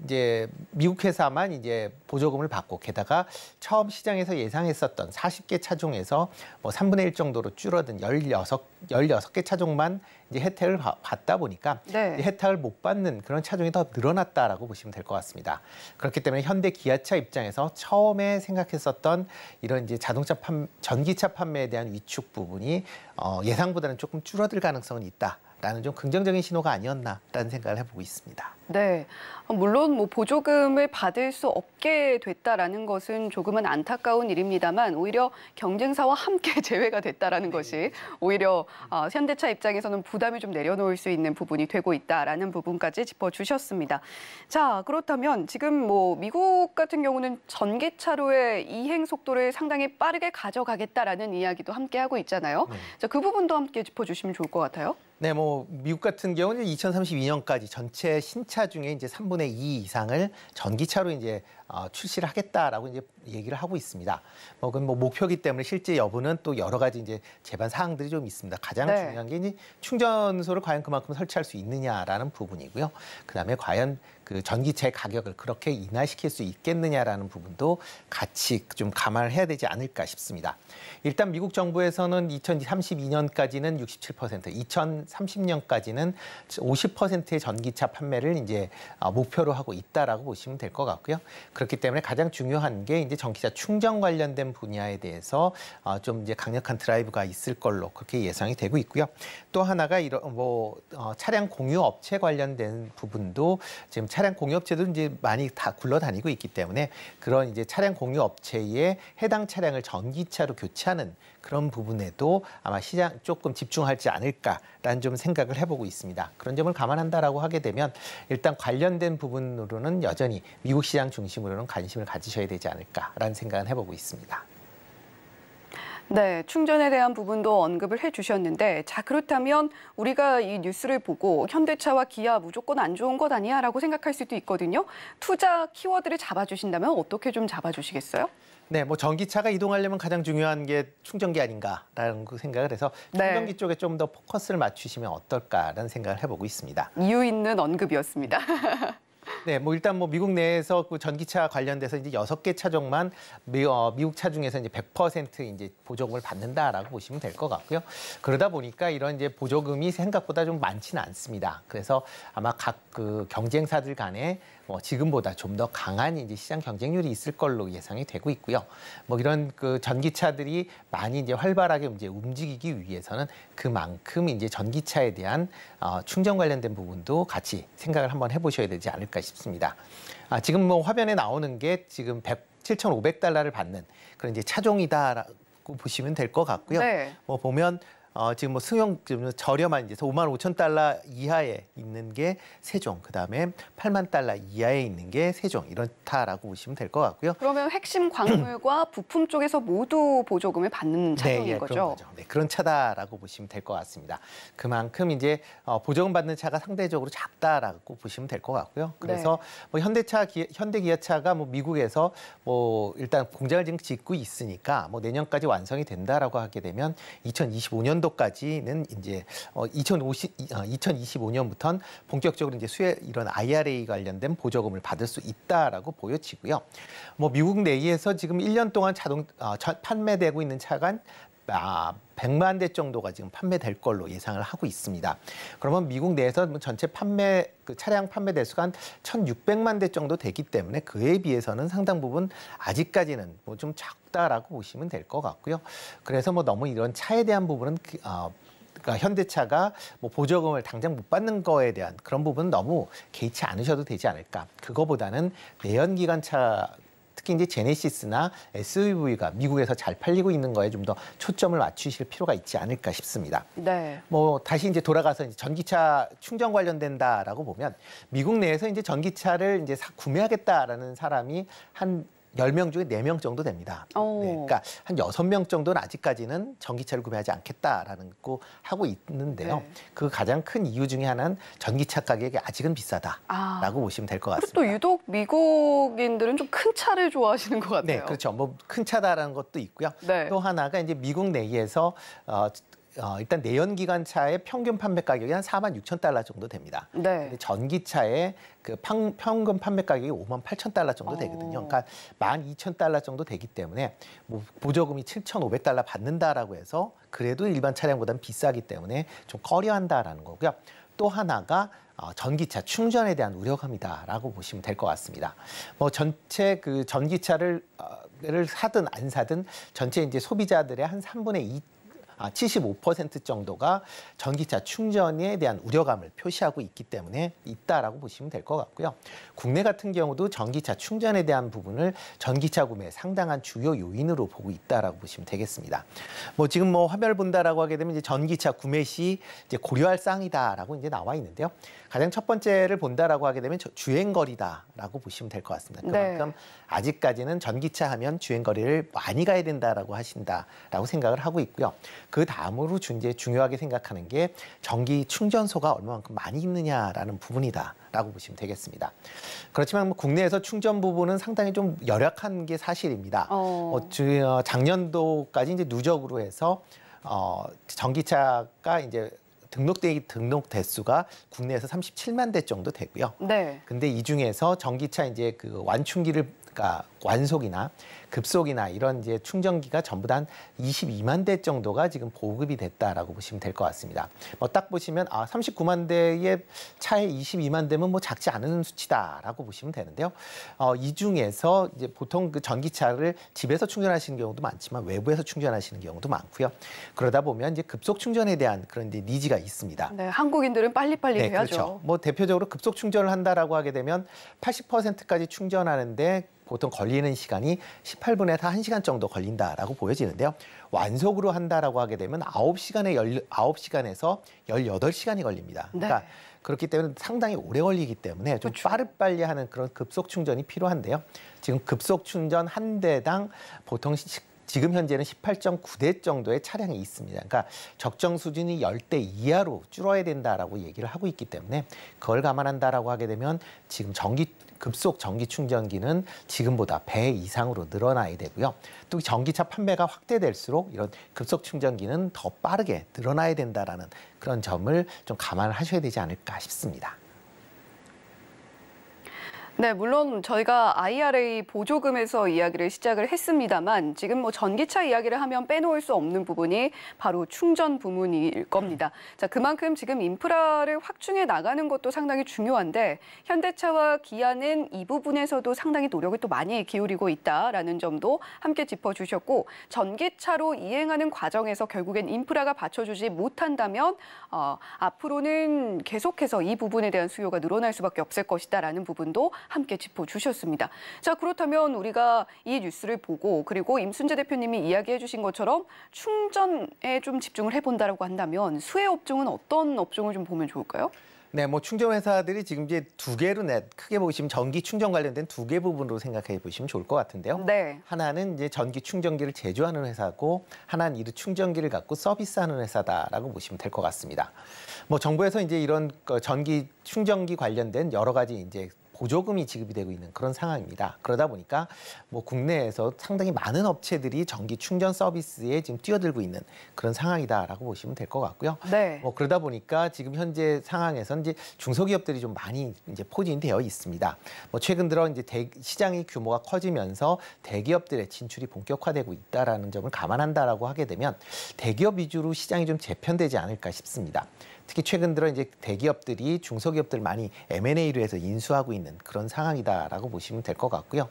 이제 미국 회사만 이제 보조금을 받고 게다가 처음 시장에서 예상했었던 40개 차종에서 뭐 3분의 1 정도로 줄어든 16개 차종만 이제 혜택을 받다 보니까 네. 혜택을 못 받는 그런 차종이 더 늘어났다라고 보시면 될 것 같습니다. 그렇기 때문에 현대 기아차 입장에서 처음에 생각했었던 이런 이제 전기차 판매에 대한 위축 부분이 예상보다는 조금 줄어들 가능성은 있다라는 좀 긍정적인 신호가 아니었나라는 생각을 해보고 있습니다. 네, 물론 뭐 보조금을 받을 수 없게 됐다라는 것은 조금은 안타까운 일입니다만 오히려 경쟁사와 함께 제외가 됐다라는 것이 오히려 현대차 입장에서는 부담이 좀 내려놓을 수 있는 부분이 되고 있다라는 부분까지 짚어주셨습니다. 자, 그렇다면 지금 뭐 미국 같은 경우는 전기차로의 이행 속도를 상당히 빠르게 가져가겠다라는 이야기도 함께 하고 있잖아요. 자, 그 부분도 함께 짚어주시면 좋을 것 같아요. 네, 뭐 미국 같은 경우는 2032년까지 전체 신차 중에 이제 3분의 2 이상을 전기차로 이제 출시를 하겠다라고 이제 얘기를 하고 있습니다. 그건 뭐 목표이기 때문에 실제 여부는 또 여러 가지 이제 제반 사항들이 좀 있습니다. 가장 네. 중요한 게 이제 충전소를 과연 그만큼 설치할 수 있느냐라는 부분이고요. 그다음에 과연 그 전기차의 가격을 그렇게 인하시킬 수 있겠느냐라는 부분도 같이 좀 감안을 해야 되지 않을까 싶습니다. 일단 미국 정부에서는 2032년까지는 67%, 2030년까지는 50%의 전기차 판매를 이제 목표로 하고 있다라고 보시면 될 것 같고요. 그렇기 때문에 가장 중요한 게 이제 전기차 충전 관련된 분야에 대해서 좀 이제 강력한 드라이브가 있을 걸로 그렇게 예상이 되고 있고요. 또 하나가 이런 차량 공유 업체 관련된 부분도 지금 차량 공유 업체도 이제 많이 다 굴러다니고 있기 때문에 그런 이제 차량 공유 업체에 해당 차량을 전기차로 교체하는 그런 부분에도 아마 시장 조금 집중하지 않을까라는 좀 생각을 해보고 있습니다. 그런 점을 감안한다라고 하게 되면 일단 관련된 부분으로는 여전히 미국 시장 중심으로는 관심을 가지셔야 되지 않을까라는 생각을 해보고 있습니다. 네, 충전에 대한 부분도 언급을 해주셨는데 자, 그렇다면 우리가 이 뉴스를 보고 현대차와 기아 무조건 안 좋은 것 아니야? 라고 생각할 수도 있거든요. 투자 키워드를 잡아주신다면 어떻게 좀 잡아주시겠어요? 네, 뭐 전기차가 이동하려면 가장 중요한 게 충전기 아닌가라는 생각을 해서 충전기 쪽에 좀 더 포커스를 맞추시면 어떨까라는 생각을 해보고 있습니다. 이유 있는 언급이었습니다. 네, 뭐 일단 뭐 미국 내에서 그 전기차 관련돼서 이제 6개 차종만 미국 차 중에서 이제 100% 이제 보조금을 받는다라고 보시면 될 것 같고요. 그러다 보니까 이런 이제 보조금이 생각보다 좀 많지는 않습니다. 그래서 아마 각 그 경쟁사들 간에 지금보다 좀 더 강한 이제 시장 경쟁률이 있을 걸로 예상이 되고 있고요. 뭐 이런 그 전기차들이 많이 이제 활발하게 이제 움직이기 위해서는 그만큼 이제 전기차에 대한 충전 관련된 부분도 같이 생각을 한번 해보셔야 되지 않을까 싶습니다. 지금 뭐 화면에 나오는 게 지금 7,500달러를 받는 그런 이제 차종이다라고 보시면 될 것 같고요. 네. 뭐 보면 지금 뭐 지금 저렴한 이제 55,000달러 이하에 있는 게 3종, 그다음에 8만 달러 이하에 있는 게 3종 이렇다라고 보시면 될 것 같고요. 그러면 핵심 광물과 부품 쪽에서 모두 보조금을 받는 차종인 거죠? 그런 거죠. 네, 그런 차다라고 보시면 될 것 같습니다. 그만큼 이제 보조금 받는 차가 상대적으로 작다라고 보시면 될 것 같고요. 그래서 뭐 현대기아차가 뭐 미국에서 뭐 일단 공장을 지금 짓고 있으니까 뭐 내년까지 완성이 된다라고 하게 되면 2025년도까지는 이제 2025년부터는 본격적으로 이제 이런 IRA 관련된 보조금을 받을 수 있다라고 보여지고요. 뭐 미국 내에서 지금 1년 동안 판매되고 있는 차가 100만 대 정도가 지금 판매될 걸로 예상을 하고 있습니다. 그러면 미국 내에서 전체 차량 판매 대수가 한 1,600만 대 정도 되기 때문에 그에 비해서는 상당 부분 아직까지는 뭐 좀 작다라고 보시면 될 것 같고요. 그래서 뭐 너무 이런 차에 대한 부분은 그러니까 현대차가 뭐 보조금을 당장 못 받는 거에 대한 그런 부분은 너무 개의치 않으셔도 되지 않을까. 그거보다는 내연기관차 특히 이제 제네시스나 SUV가 미국에서 잘 팔리고 있는 거에 좀 더 초점을 맞추실 필요가 있지 않을까 싶습니다. 네. 뭐 다시 이제 돌아가서 이제 전기차 충전 관련된다라고 보면 미국 내에서 이제 전기차를 이제 구매하겠다라는 사람이 한 10명 중에 4명 정도 됩니다. 네, 그러니까 한 6명 정도는 아직까지는 전기차를 구매하지 않겠다라는 거 하고 있는데요. 네. 그 가장 큰 이유 중에 하나는 전기차 가격이 아직은 비싸다라고 보시면 될 것 같습니다. 또 유독 미국인들은 좀 큰 차를 좋아하시는 것 같아요. 네, 그렇죠. 뭐 큰 차다라는 것도 있고요. 네. 또 하나가 이제 미국 내에서 일단 내연기관차의 평균 판매 가격이 한 46,000달러 정도 됩니다. 네. 근데 전기차의 그 평균 판매 가격이 58,000달러 정도 되거든요. 그러니까 12,000달러 정도 되기 때문에 뭐 보조금이 7,500달러 받는다라고 해서 그래도 일반 차량보다는 비싸기 때문에 좀 꺼려한다라는 거고요. 또 하나가 전기차 충전에 대한 우려감이다라고 보시면 될 것 같습니다. 뭐 전체 그 전기차를 사든 안 사든 전체 이제 소비자들의 한 3분의 2 75% 정도가 전기차 충전에 대한 우려감을 표시하고 있기 때문에 있다라고 보시면 될 것 같고요. 국내 같은 경우도 전기차 충전에 대한 부분을 전기차 구매의 상당한 주요 요인으로 보고 있다라고 보시면 되겠습니다. 뭐 지금 뭐 화면을 본다라고 하게 되면 이제 전기차 구매 시 이제 고려할 사항이다라고 이제 나와 있는데요. 가장 첫 번째를 본다라고 하게 되면 주행 거리다라고 보시면 될 것 같습니다. 그만큼 아직까지는 전기차 하면 주행 거리를 많이 가야 된다라고 하신다라고 생각을 하고 있고요. 그 다음으로 이제 중요하게 생각하는 게 전기 충전소가 얼마만큼 많이 있느냐라는 부분이다라고 보시면 되겠습니다. 그렇지만 뭐 국내에서 충전 부분은 상당히 좀 열악한 게 사실입니다. 작년도까지 이제 누적으로 해서 전기차가 이제 등록 대수가 국내에서 37만 대 정도 되고요. 네. 근데 이 중에서 전기차 이제 그 그러니까 완속이나 급속이나 이런 이제 충전기가 전부 다 한 22만 대 정도가 지금 보급이 됐다라고 보시면 될 것 같습니다. 뭐 딱 보시면 39만 대의 차에 22만 대면 뭐 작지 않은 수치다라고 보시면 되는데요. 이 중에서 이제 보통 그 전기차를 집에서 충전하시는 경우도 많지만 외부에서 충전하시는 경우도 많고요. 그러다 보면 이제 급속 충전에 대한 그런 이제 니즈가 있습니다. 네, 한국인들은 빨리빨리 네, 해야죠. 그렇죠. 뭐 대표적으로 급속 충전을 한다라고 하게 되면 80%까지 충전하는데 보통 걸리는 시간이 18분에서 1시간 정도 걸린다라고 보여지는데요. 완속으로 한다라고 하게 되면 9시간에서 18시간이 걸립니다. 그러니까 그렇기 때문에 상당히 오래 걸리기 때문에 좀 빠르빨리 하는 그런 급속 충전이 필요한데요. 지금 급속 충전 한 대당 보통 지금 현재는 18.9대 정도의 차량이 있습니다. 그러니까 적정 수준이 10대 이하로 줄어야 된다라고 얘기를 하고 있기 때문에 그걸 감안한다라고 하게 되면 지금 급속 전기 충전기는 지금보다 배 이상으로 늘어나야 되고요. 또 전기차 판매가 확대될수록 이런 급속 충전기는 더 빠르게 늘어나야 된다라는 그런 점을 좀 감안하셔야 되지 않을까 싶습니다. 네, 물론 저희가 IRA 보조금에서 이야기를 시작을 했습니다만 지금 뭐 전기차 이야기를 하면 빼놓을 수 없는 부분이 바로 충전 부문일 겁니다. 자, 그만큼 지금 인프라를 확충해 나가는 것도 상당히 중요한데 현대차와 기아는 이 부분에서도 상당히 노력을 또 많이 기울이고 있다라는 점도 함께 짚어주셨고 전기차로 이행하는 과정에서 결국엔 인프라가 받쳐주지 못한다면 앞으로는 계속해서 이 부분에 대한 수요가 늘어날 수밖에 없을 것이다라는 부분도 함께 짚어주셨습니다. 자, 그렇다면 우리가 이 뉴스를 보고 그리고 임순재 대표님이 이야기해 주신 것처럼 충전에 좀 집중을 해본다라고 한다면 수혜 업종은 어떤 업종을 좀 보면 좋을까요? 네, 뭐 충전 회사들이 지금 이제 두 개로 크게 보시면 전기 충전 관련된 두 개 부분으로 생각해 보시면 좋을 것 같은데요. 네. 하나는 이제 전기 충전기를 제조하는 회사고, 하나는 이를 충전기를 갖고 서비스하는 회사다라고 보시면 될 것 같습니다. 뭐 정부에서 이제 이런 전기 충전기 관련된 여러 가지 이제 보조금이 지급이 되고 있는 그런 상황입니다. 그러다 보니까 뭐 국내에서 상당히 많은 업체들이 전기 충전 서비스에 지금 뛰어들고 있는 그런 상황이다라고 보시면 될 것 같고요. 네. 뭐 그러다 보니까 지금 현재 상황에서 이제 중소기업들이 좀 많이 이제 포진이 되어 있습니다. 뭐 최근 들어 이제 시장의 규모가 커지면서 대기업들의 진출이 본격화되고 있다라는 점을 감안한다라고 하게 되면 대기업 위주로 시장이 좀 재편되지 않을까 싶습니다. 특히 최근 들어 이제 대기업들이 중소기업들 많이 M&A로 해서 인수하고 있는 그런 상황이다라고 보시면 될 것 같고요.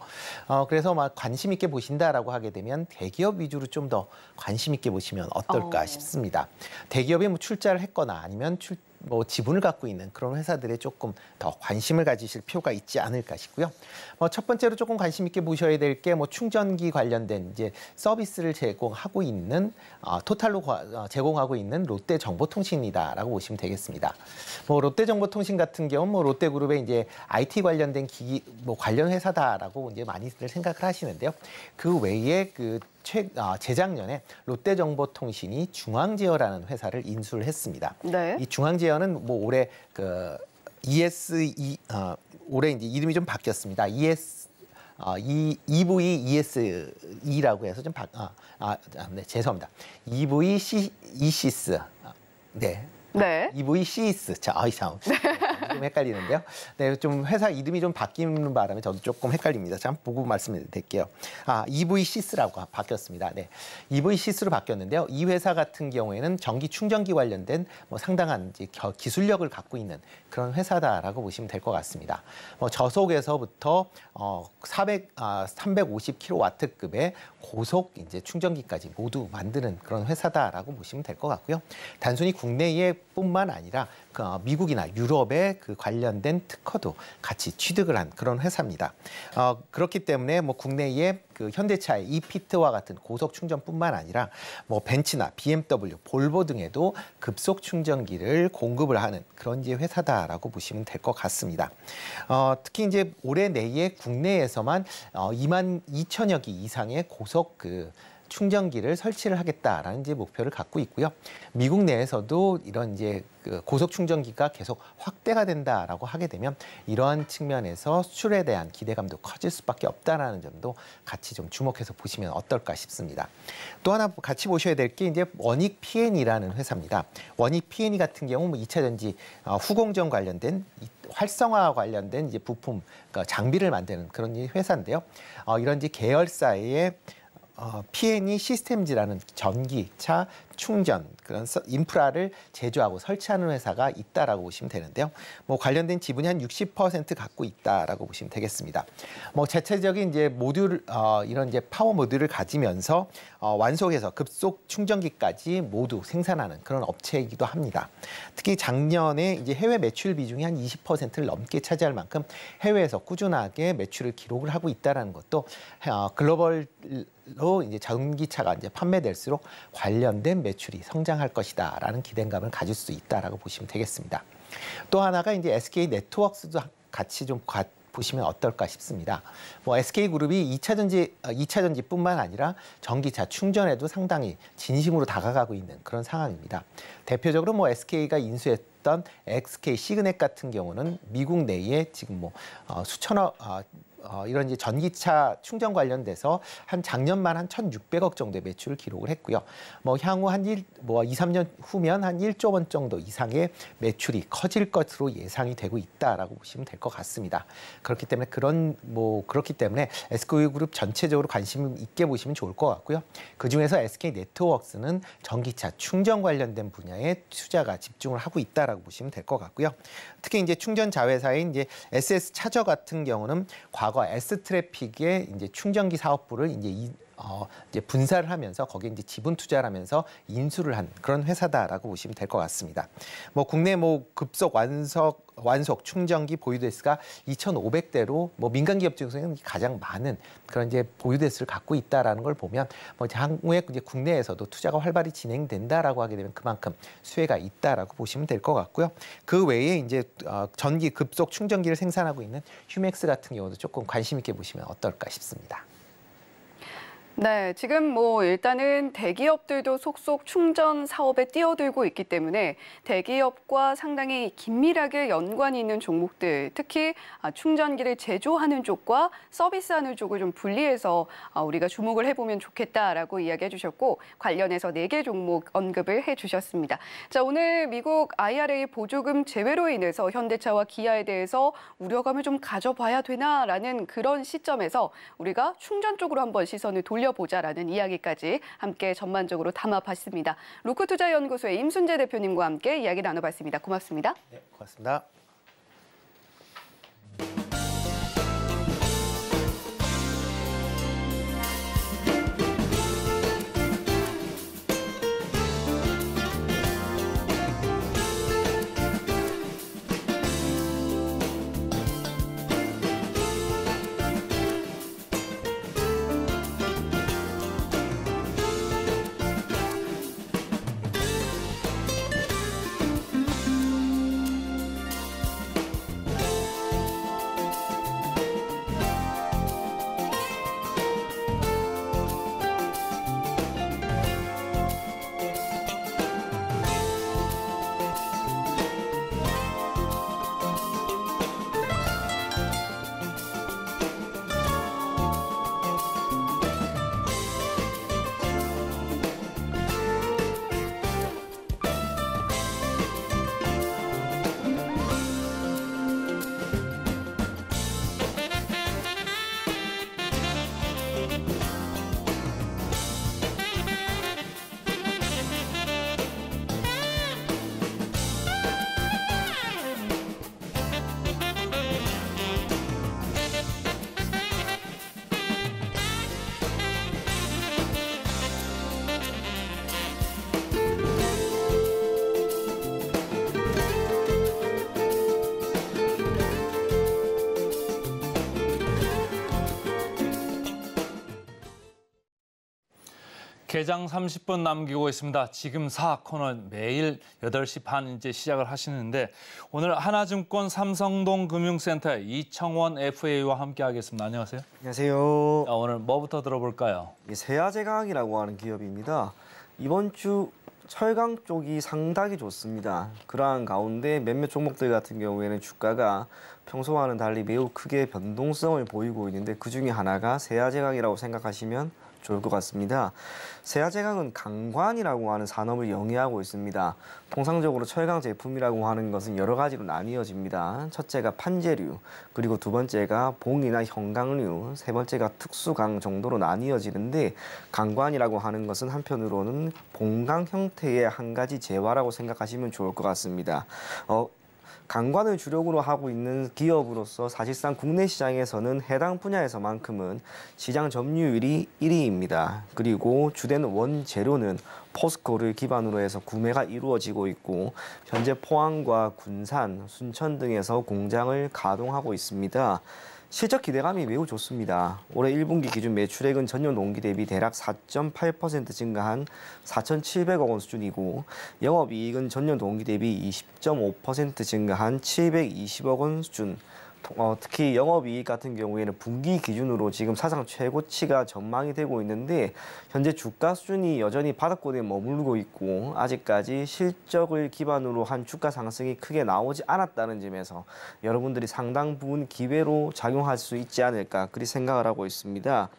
그래서 막 관심 있게 보신다라고 하게 되면 대기업 위주로 좀 더 관심 있게 보시면 어떨까 싶습니다. 대기업이 뭐 출자를 했거나 아니면 뭐 지분을 갖고 있는 그런 회사들에 조금 더 관심을 가지실 필요가 있지 않을까 싶고요. 첫 번째로 조금 관심 있게 보셔야 될 게 뭐 충전기 관련된 이제 서비스를 제공하고 있는 토탈로 제공하고 있는 롯데정보통신이다라고 보시면 되겠습니다. 뭐 롯데정보통신 같은 경우는 뭐 롯데그룹의 이제 IT 관련된 기기 뭐 관련 회사다라고 이제 많이들 생각을 하시는데요. 그 외에 재작년에 롯데정보통신이 중앙제어라는 회사를 인수를 했습니다. 네. 이 중앙제어는 뭐 올해 올해 이제 이름이 좀 바뀌었습니다. EVESE라고 해서 좀 네, 죄송합니다. EVCESIS. 네. 네. EVCESIS. 참 헷갈리는데요. 네, 좀 회사 이름이 좀 바뀌는 바람에 저도 조금 헷갈립니다. 잠깐 보고 말씀드릴게요. EVCESIS라고 바뀌었습니다. 네, EVCESIS로 바뀌었는데요. 이 회사 같은 경우에는 전기 충전기 관련된 뭐 상당한 이제 기술력을 갖고 있는 그런 회사다라고 보시면 될 것 같습니다. 저속에서부터 350kW급의 고속 이제 충전기까지 모두 만드는 그런 회사다라고 보시면 될 것 같고요. 단순히 국내에뿐만 아니라 미국이나 유럽의 그 관련된 특허도 같이 취득을 한 그런 회사입니다. 그렇기 때문에 뭐 국내에 그 현대차의 이피트와 같은 고속 충전뿐만 아니라 뭐 벤츠나 BMW, 볼보 등에도 급속 충전기를 공급을 하는 그런 이제 회사다라고 보시면 될 것 같습니다. 특히 이제 올해 내에 국내에서만 2만 2천여 기 이상의 고속 충전기를 설치를 하겠다라는 이제 목표를 갖고 있고요. 미국 내에서도 이런 이제 고속 충전기가 계속 확대가 된다라고 하게 되면 이러한 측면에서 수출에 대한 기대감도 커질 수밖에 없다라는 점도 같이 좀 주목해서 보시면 어떨까 싶습니다. 또 하나 같이 보셔야 될 게 이제 원익 P&E라는 회사입니다. 원익 P&E 같은 경우 뭐 2차 전지 후공정 관련된 활성화 관련된 이제 부품 장비를 만드는 그런 회사인데요. 이런 이제 계열사의 P&E 시스템즈라는 전기차 충전 그런 인프라를 제조하고 설치하는 회사가 있다라고 보시면 되는데요. 뭐 관련된 지분이 한 60% 갖고 있다라고 보시면 되겠습니다. 뭐 자체적인 이제 모듈 이런 이제 파워 모듈을 가지면서 완속해서 급속 충전기까지 모두 생산하는 그런 업체이기도 합니다. 특히 작년에 이제 해외 매출 비중이 한 20%를 넘게 차지할 만큼 해외에서 꾸준하게 매출을 기록을 하고 있다라는 것도 글로벌로 이제 전기차가 이제 판매될수록 관련된 매출이 성장할 것이다라는 기대감을 가질 수 있다라고 보시면 되겠습니다. 또 하나가 이제 SK 네트워크스도 같이 좀 보시면 어떨까 싶습니다. 뭐 SK그룹이 2차 전지뿐만 아니라 전기차 충전에도 상당히 진심으로 다가가고 있는 그런 상황입니다. 대표적으로 뭐 SK가 인수했던 SK 시그넷 같은 경우는 미국 내에 지금 뭐 수천억 이런 이제 전기차 충전 관련돼서 한 작년만 한 1,600억 정도의 매출을 기록을 했고요. 뭐 향후 2, 3년 후면 한 1조 원 정도 이상의 매출이 커질 것으로 예상이 되고 있다라고 보시면 될 것 같습니다. 그렇기 때문에 SK그룹 전체적으로 관심 있게 보시면 좋을 것 같고요. 그 중에서 SK 네트워크스는 전기차 충전 관련된 분야에 투자가 집중을 하고 있다라고 보시면 될 것 같고요. 특히 이제 충전 자회사인 이제 SS 차저 같은 경우는 과거 S트래픽의 이제 충전기 사업부를 이제 분사를 하면서 거기에 이제 지분 투자를 하면서 인수를 한 그런 회사다라고 보시면 될 것 같습니다. 뭐 국내 뭐 급속 완속 충전기 보유 대수가 2,500대로 뭐 민간 기업 중에서는 가장 많은 그런 이제 보유 대수를 갖고 있다라는 걸 보면 뭐 향후에 이제 국내에서도 투자가 활발히 진행된다라고 하게 되면 그만큼 수혜가 있다라고 보시면 될 것 같고요. 그 외에 이제 전기 급속 충전기를 생산하고 있는 휴맥스 같은 경우도 조금 관심 있게 보시면 어떨까 싶습니다. 네, 지금 뭐 일단은 대기업들도 속속 충전 사업에 뛰어들고 있기 때문에 대기업과 상당히 긴밀하게 연관이 있는 종목들, 특히 충전기를 제조하는 쪽과 서비스하는 쪽을 좀 분리해서 우리가 주목을 해보면 좋겠다라고 이야기해 주셨고 관련해서 4개 종목 언급을 해주셨습니다. 자, 오늘 미국 IRA 보조금 제외로 인해서 현대차와 기아에 대해서 우려감을 좀 가져봐야 되나라는 그런 시점에서 우리가 충전 쪽으로 한번 시선을 보자라는 이야기까지 함께 전반적으로 담아봤습니다. 로크투자연구소의 임순재 대표님과 함께 이야기 나눠봤습니다. 고맙습니다. 네, 고맙습니다. 개장 30분 남기고 있습니다. 지금 사 코너 매일 8시 반 이제 시작을 하시는데 오늘 하나증권 삼성동 금융센터의 이청원 FA와 함께하겠습니다. 안녕하세요. 안녕하세요. 오늘 뭐부터 들어볼까요? 세아제강이라고 하는 기업입니다. 이번 주 철강 쪽이 상당히 좋습니다. 그러한 가운데 몇몇 종목들 같은 경우에는 주가가 평소와는 달리 매우 크게 변동성을 보이고 있는데 그중에 하나가 세아제강이라고 생각하시면 좋을 것 같습니다. 세아제강은 강관이라고 하는 산업을 영위하고 있습니다. 통상적으로 철강 제품이라고 하는 것은 여러 가지로 나뉘어집니다. 첫째가 판재류, 그리고 두 번째가 봉이나 형강류, 세 번째가 특수강 정도로 나뉘어지는데 강관이라고 하는 것은 한편으로는 봉강 형태의 한 가지 재화라고 생각하시면 좋을 것 같습니다. 강관을 주력으로 하고 있는 기업으로서 사실상 국내 시장에서는 해당 분야에서만큼은 시장 점유율이 1위입니다. 그리고 주된 원재료는 포스코를 기반으로 해서 구매가 이루어지고 있고 현재 포항과 군산, 순천 등에서 공장을 가동하고 있습니다. 실적 기대감이 매우 좋습니다. 올해 1분기 기준 매출액은 전년 동기 대비 대략 4.8% 증가한 4,700억 원 수준이고 영업이익은 전년 동기 대비 20.5% 증가한 720억 원 수준. 특히 영업이익 같은 경우에는 분기 기준으로 지금 사상 최고치가 전망이 되고 있는데 현재 주가 수준이 여전히 바닥권에 머물고 있고 아직까지 실적을 기반으로 한 주가 상승이 크게 나오지 않았다는 점에서 여러분들이 상당 부분 기회로 작용할 수 있지 않을까 그리 생각을 하고 있습니다.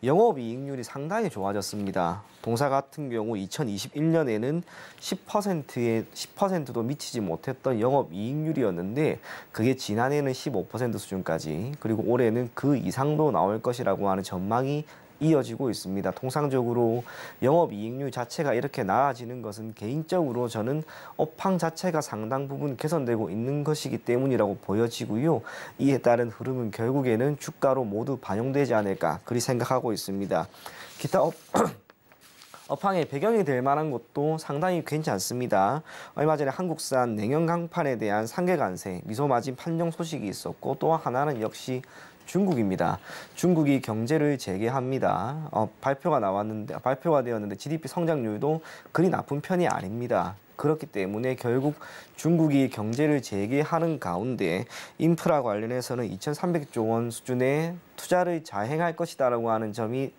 영업이익률이 상당히 좋아졌습니다. 동사 같은 경우 2021년에는 10%도 미치지 못했던 영업이익률이었는데 그게 지난해는 15% 수준까지 그리고 올해는 그 이상도 나올 것이라고 하는 전망이 이어지고 있습니다. 통상적으로 영업이익률 자체가 이렇게 나아지는 것은 개인적으로 저는 업황 자체가 상당 부분 개선되고 있는 것이기 때문이라고 보여지고요. 이에 따른 흐름은 결국에는 주가로 모두 반영되지 않을까 그리 생각하고 있습니다. 기타 업황의 배경이 될 만한 것도 상당히 괜찮습니다. 얼마 전에 한국산 냉영 강판에 대한 상계 관세, 미소 마진 판정 소식이 있었고 또 하나는 역시 중국입니다. 중국이 경제를 재개합니다. 발표가 되었는데 GDP 성장률도 그리 나쁜 편이 아닙니다. 그렇기 때문에 결국 중국이 경제를 재개하는 가운데 인프라 관련해서는 2,300조 원 수준의 투자를 자행할 것이다라고 하는 점이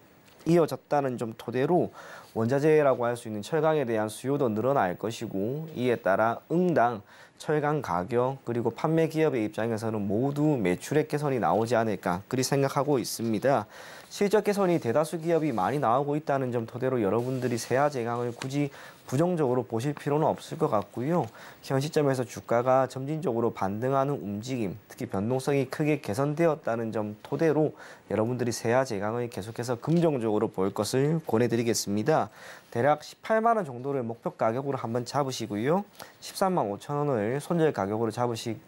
이어졌다는 점 토대로 원자재라고 할 수 있는 철강에 대한 수요도 늘어날 것이고 이에 따라 응당 철강 가격 그리고 판매 기업의 입장에서는 모두 매출액 개선이 나오지 않을까 그리 생각하고 있습니다. 실적 개선이 대다수 기업이 많이 나오고 있다는 점 토대로 여러분들이 세아제강을 굳이 부정적으로 보실 필요는 없을 것 같고요. 현 시점에서 주가가 점진적으로 반등하는 움직임, 특히 변동성이 크게 개선되었다는 점 토대로 여러분들이 세아제강을 계속해서 긍정적으로 볼 것을 권해드리겠습니다. 대략 18만 원 정도를 목표 가격으로 한번 잡으시고요. 13만 5천 원을 손절 가격으로 잡으실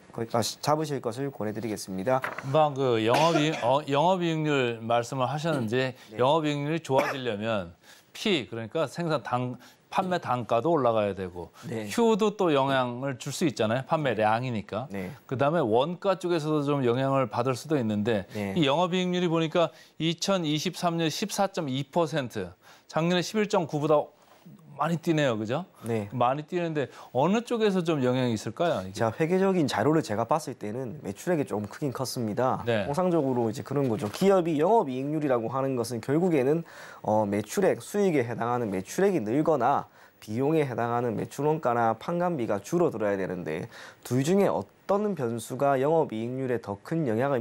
것을 권해드리겠습니다. 금방 그 영업이익률 말씀을 하셨는데 영업이익률이 좋아지려면 그러니까 판매 단가도 올라가야 되고 네. 휴도 또 영향을 줄 수 있잖아요. 판매량이니까. 네. 그다음에 원가 쪽에서도 좀 영향을 받을 수도 있는데 네. 이 영업이익률이 보니까 2023년 14.2%, 작년에 11.9보다 많이 뛰네요. 그죠? 네. 많이 뛰는데 어느 쪽에서 좀 영향이 있을까요? 이게? 자, 회계적인 자료를 제가 봤을 때는 매출액이 조금 크긴 컸습니다. 네. 통상적으로 이제 그런 거죠. 기업이 영업이익률이라고 하는 것은 결국에는 매출액, 수익에 해당하는 매출액이 늘거나 비용에 해당하는 매출원가나 판관비가 줄어들어야 되는데 둘 중에 어떤 변수가 영업이익률에 더 큰 영향을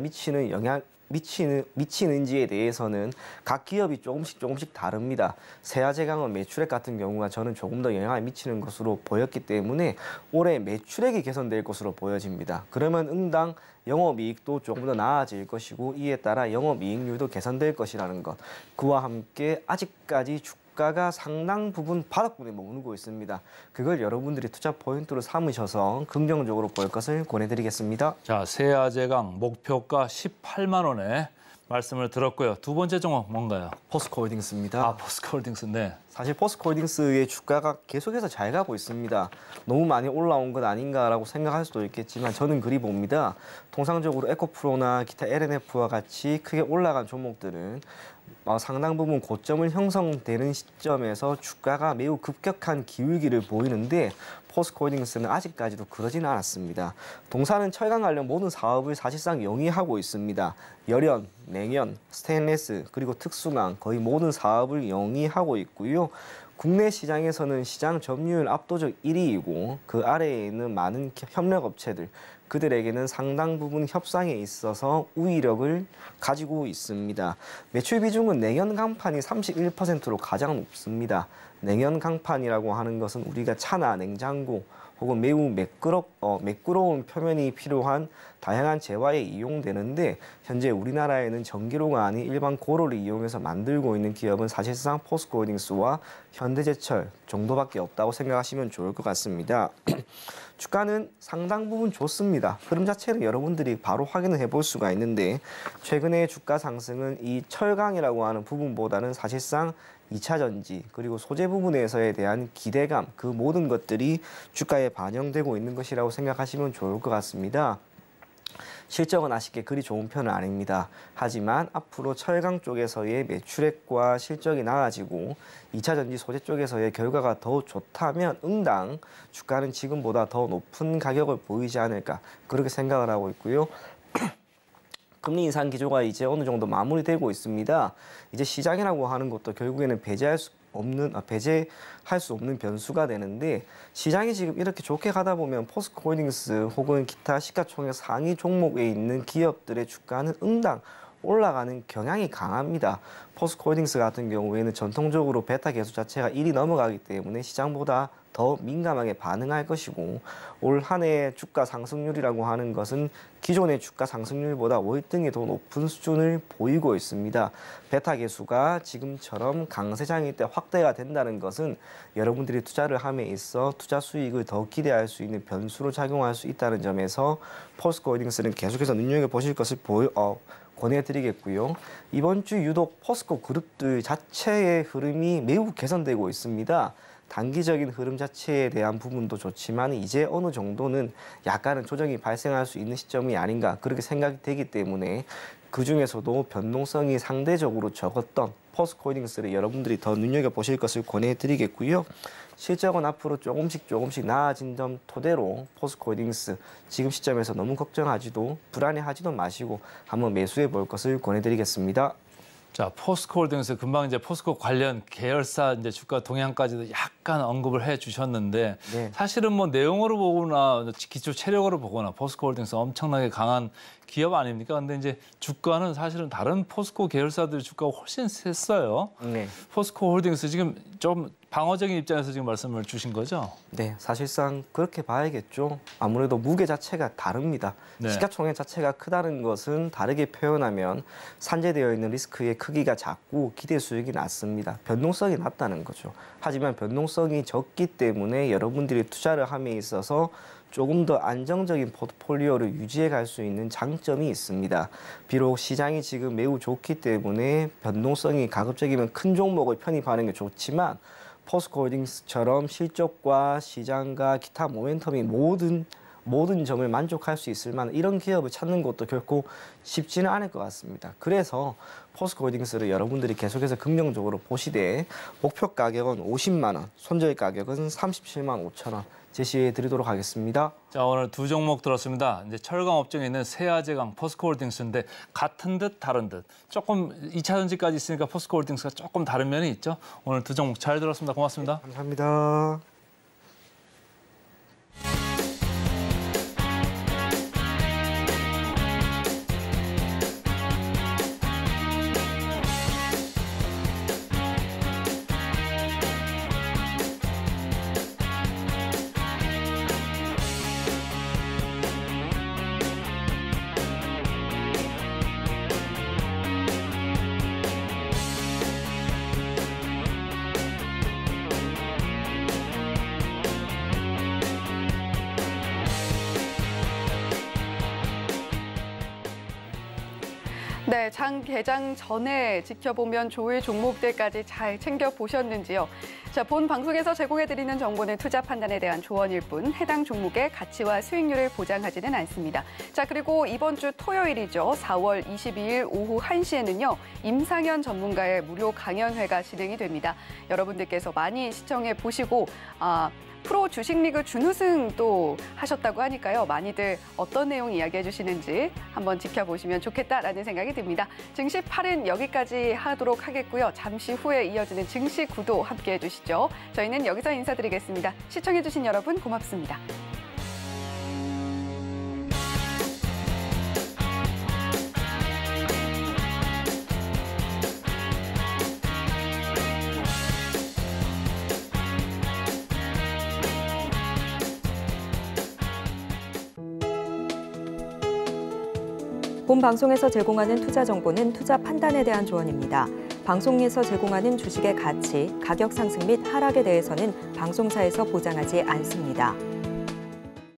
미치는지에 대해서는 각 기업이 조금씩 다릅니다. 세아제강은 매출액 같은 경우가 저는 조금 더 영향을 미치는 것으로 보였기 때문에 올해 매출액이 개선될 것으로 보여집니다. 그러면 응당 영업이익도 조금 더 나아질 것이고 이에 따라 영업이익률도 개선될 것이라는 것. 그와 함께 아직까지 주가가 상당 부분 바닥권에 머무르고 있습니다. 그걸 여러분들이 투자 포인트로 삼으셔서 긍정적으로 볼 것을 권해드리겠습니다. 자, 세아제강 목표가 18만 원에 말씀을 들었고요. 두 번째 종목 뭔가요? 포스코홀딩스입니다. 포스코홀딩스. 네. 사실 포스코홀딩스의 주가가 계속해서 잘 가고 있습니다. 너무 많이 올라온 것 아닌가라고 생각할 수도 있겠지만 저는 그리 봅니다. 통상적으로 에코프로나 기타 LNF와 같이 크게 올라간 종목들은 상당 부분 고점을 형성되는 시점에서 주가가 매우 급격한 기울기를 보이는데 포스코홀딩스는 아직까지도 그러지는 않았습니다. 동사는 철강 관련 모든 사업을 사실상 영위하고 있습니다. 열연, 냉연, 스테인레스, 그리고 특수강 거의 모든 사업을 영위하고 있고요. 국내 시장에서는 시장 점유율 압도적 1위이고 그 아래에 있는 많은 협력업체들, 그들에게는 상당 부분 협상에 있어서 우위력을 가지고 있습니다. 매출 비중은 냉연 강판이 31%로 가장 높습니다. 냉연 강판이라고 하는 것은 우리가 차나 냉장고 혹은 매우 매끄러운 표면이 필요한 다양한 재화에 이용되는데 현재 우리나라에는 전기로가 아닌 일반 고로를 이용해서 만들고 있는 기업은 사실상 포스코홀딩스와 현대제철 정도밖에 없다고 생각하시면 좋을 것 같습니다. 주가는 상당 부분 좋습니다. 흐름 자체는 여러분들이 바로 확인을 해볼 수가 있는데 최근의 주가 상승은 이 철강이라고 하는 부분보다는 사실상 2차 전지 그리고 소재 부분에서에 대한 기대감 그 모든 것들이 주가에 반영되고 있는 것이라고 생각하시면 좋을 것 같습니다. 실적은 아쉽게 그리 좋은 편은 아닙니다. 하지만 앞으로 철강 쪽에서의 매출액과 실적이 나아지고 2차 전지 소재 쪽에서의 결과가 더 좋다면 응당 주가는 지금보다 더 높은 가격을 보이지 않을까 그렇게 생각을 하고 있고요. 금리 인상 기조가 이제 어느 정도 마무리되고 있습니다. 이제 시장이라고 하는 것도 결국에는 배제할 수 없는 변수가 되는데 시장이 지금 이렇게 좋게 가다 보면 포스코홀딩스 혹은 기타 시가총액 상위 종목에 있는 기업들의 주가는 응당 올라가는 경향이 강합니다. 포스코홀딩스 같은 경우에는 전통적으로 베타 계수 자체가 1이 넘어가기 때문에 시장보다 더 민감하게 반응할 것이고 올 한 해의 주가 상승률이라고 하는 것은 기존의 주가 상승률보다 월등히 더 높은 수준을 보이고 있습니다. 베타 계수가 지금처럼 강세장일 때 확대가 된다는 것은 여러분들이 투자를 함에 있어 투자 수익을 더 기대할 수 있는 변수로 작용할 수 있다는 점에서 포스코홀딩스는 계속해서 눈여겨보실 것을 권해드리겠고요. 이번 주 유독 포스코 그룹들 자체의 흐름이 매우 개선되고 있습니다. 단기적인 흐름 자체에 대한 부분도 좋지만 이제 어느 정도는 약간은 조정이 발생할 수 있는 시점이 아닌가 그렇게 생각이 되기 때문에 그중에서도 변동성이 상대적으로 적었던 포스코홀딩스를 여러분들이 더 눈여겨보실 것을 권해드리겠고요. 실적은 앞으로 조금씩 나아진 점 토대로 포스코홀딩스 지금 시점에서 너무 걱정하지도 불안해하지도 마시고 한번 매수해 볼 것을 권해드리겠습니다. 자, 포스코홀딩스 금방 이제 포스코 관련 계열사 이제 주가 동향까지도 약간 언급을 해 주셨는데 네. 사실은 뭐 내용으로 보거나 기초 체력으로 보거나 포스코홀딩스 엄청나게 강한 기업 아닙니까? 근데 이제 주가는 사실은 다른 포스코 계열사들 주가가 훨씬 셌어요. 네. 포스코홀딩스 지금 좀 방어적인 입장에서 지금 말씀을 주신 거죠? 네, 사실상 그렇게 봐야겠죠. 아무래도 무게 자체가 다릅니다. 네. 시가총액 자체가 크다는 것은 다르게 표현하면 산재되어 있는 리스크의 크기가 작고 기대 수익이 낮습니다. 변동성이 낮다는 거죠. 하지만 변동성이 적기 때문에 여러분들이 투자를 함에 있어서 조금 더 안정적인 포트폴리오를 유지해 갈 수 있는 장점이 있습니다. 비록 시장이 지금 매우 좋기 때문에 변동성이 가급적이면 큰 종목을 편입하는 게 좋지만 포스코홀딩스처럼 실적과 시장과 기타 모멘텀이 모든 점을 만족할 수 있을 만한 이런 기업을 찾는 것도 결코 쉽지는 않을 것 같습니다. 그래서 포스코홀딩스를 여러분들이 계속해서 긍정적으로 보시되 목표 가격은 50만 원, 손절 가격은 37만 5천 원 제시해 드리도록 하겠습니다. 자, 오늘 두 종목 들었습니다. 이제 철강 업종에 있는 세아제강, 포스코홀딩스인데 같은 듯 다른 듯. 조금 2차 전지까지 있으니까 포스코홀딩스가 조금 다른 면이 있죠. 오늘 두 종목 잘 들었습니다. 고맙습니다. 네, 감사합니다. 네, 장 개장 전에 지켜보면 좋을 종목들까지 잘 챙겨보셨는지요? 자, 본 방송에서 제공해드리는 정보는 투자 판단에 대한 조언일 뿐 해당 종목의 가치와 수익률을 보장하지는 않습니다. 자, 그리고 이번 주 토요일이죠. 4월 22일 오후 1시에는요. 임상현 전문가의 무료 강연회가 진행이 됩니다. 여러분들께서 많이 시청해 보시고 프로 주식리그 준우승 또 하셨다고 하니까요. 많이들 어떤 내용 이야기해 주시는지 한번 지켜보시면 좋겠다라는 생각이 듭니다. 증시 8은 여기까지 하도록 하겠고요. 잠시 후에 이어지는 증시 구도 함께해 주시죠. 저희는 여기서 인사드리겠습니다. 시청해 주신 여러분 고맙습니다. 본 방송에서 제공하는 투자 정보는 투자 판단에 대한 조언입니다. 방송에서 제공하는 주식의 가치, 가격 상승 및 하락에 대해서는 방송사에서 보장하지 않습니다.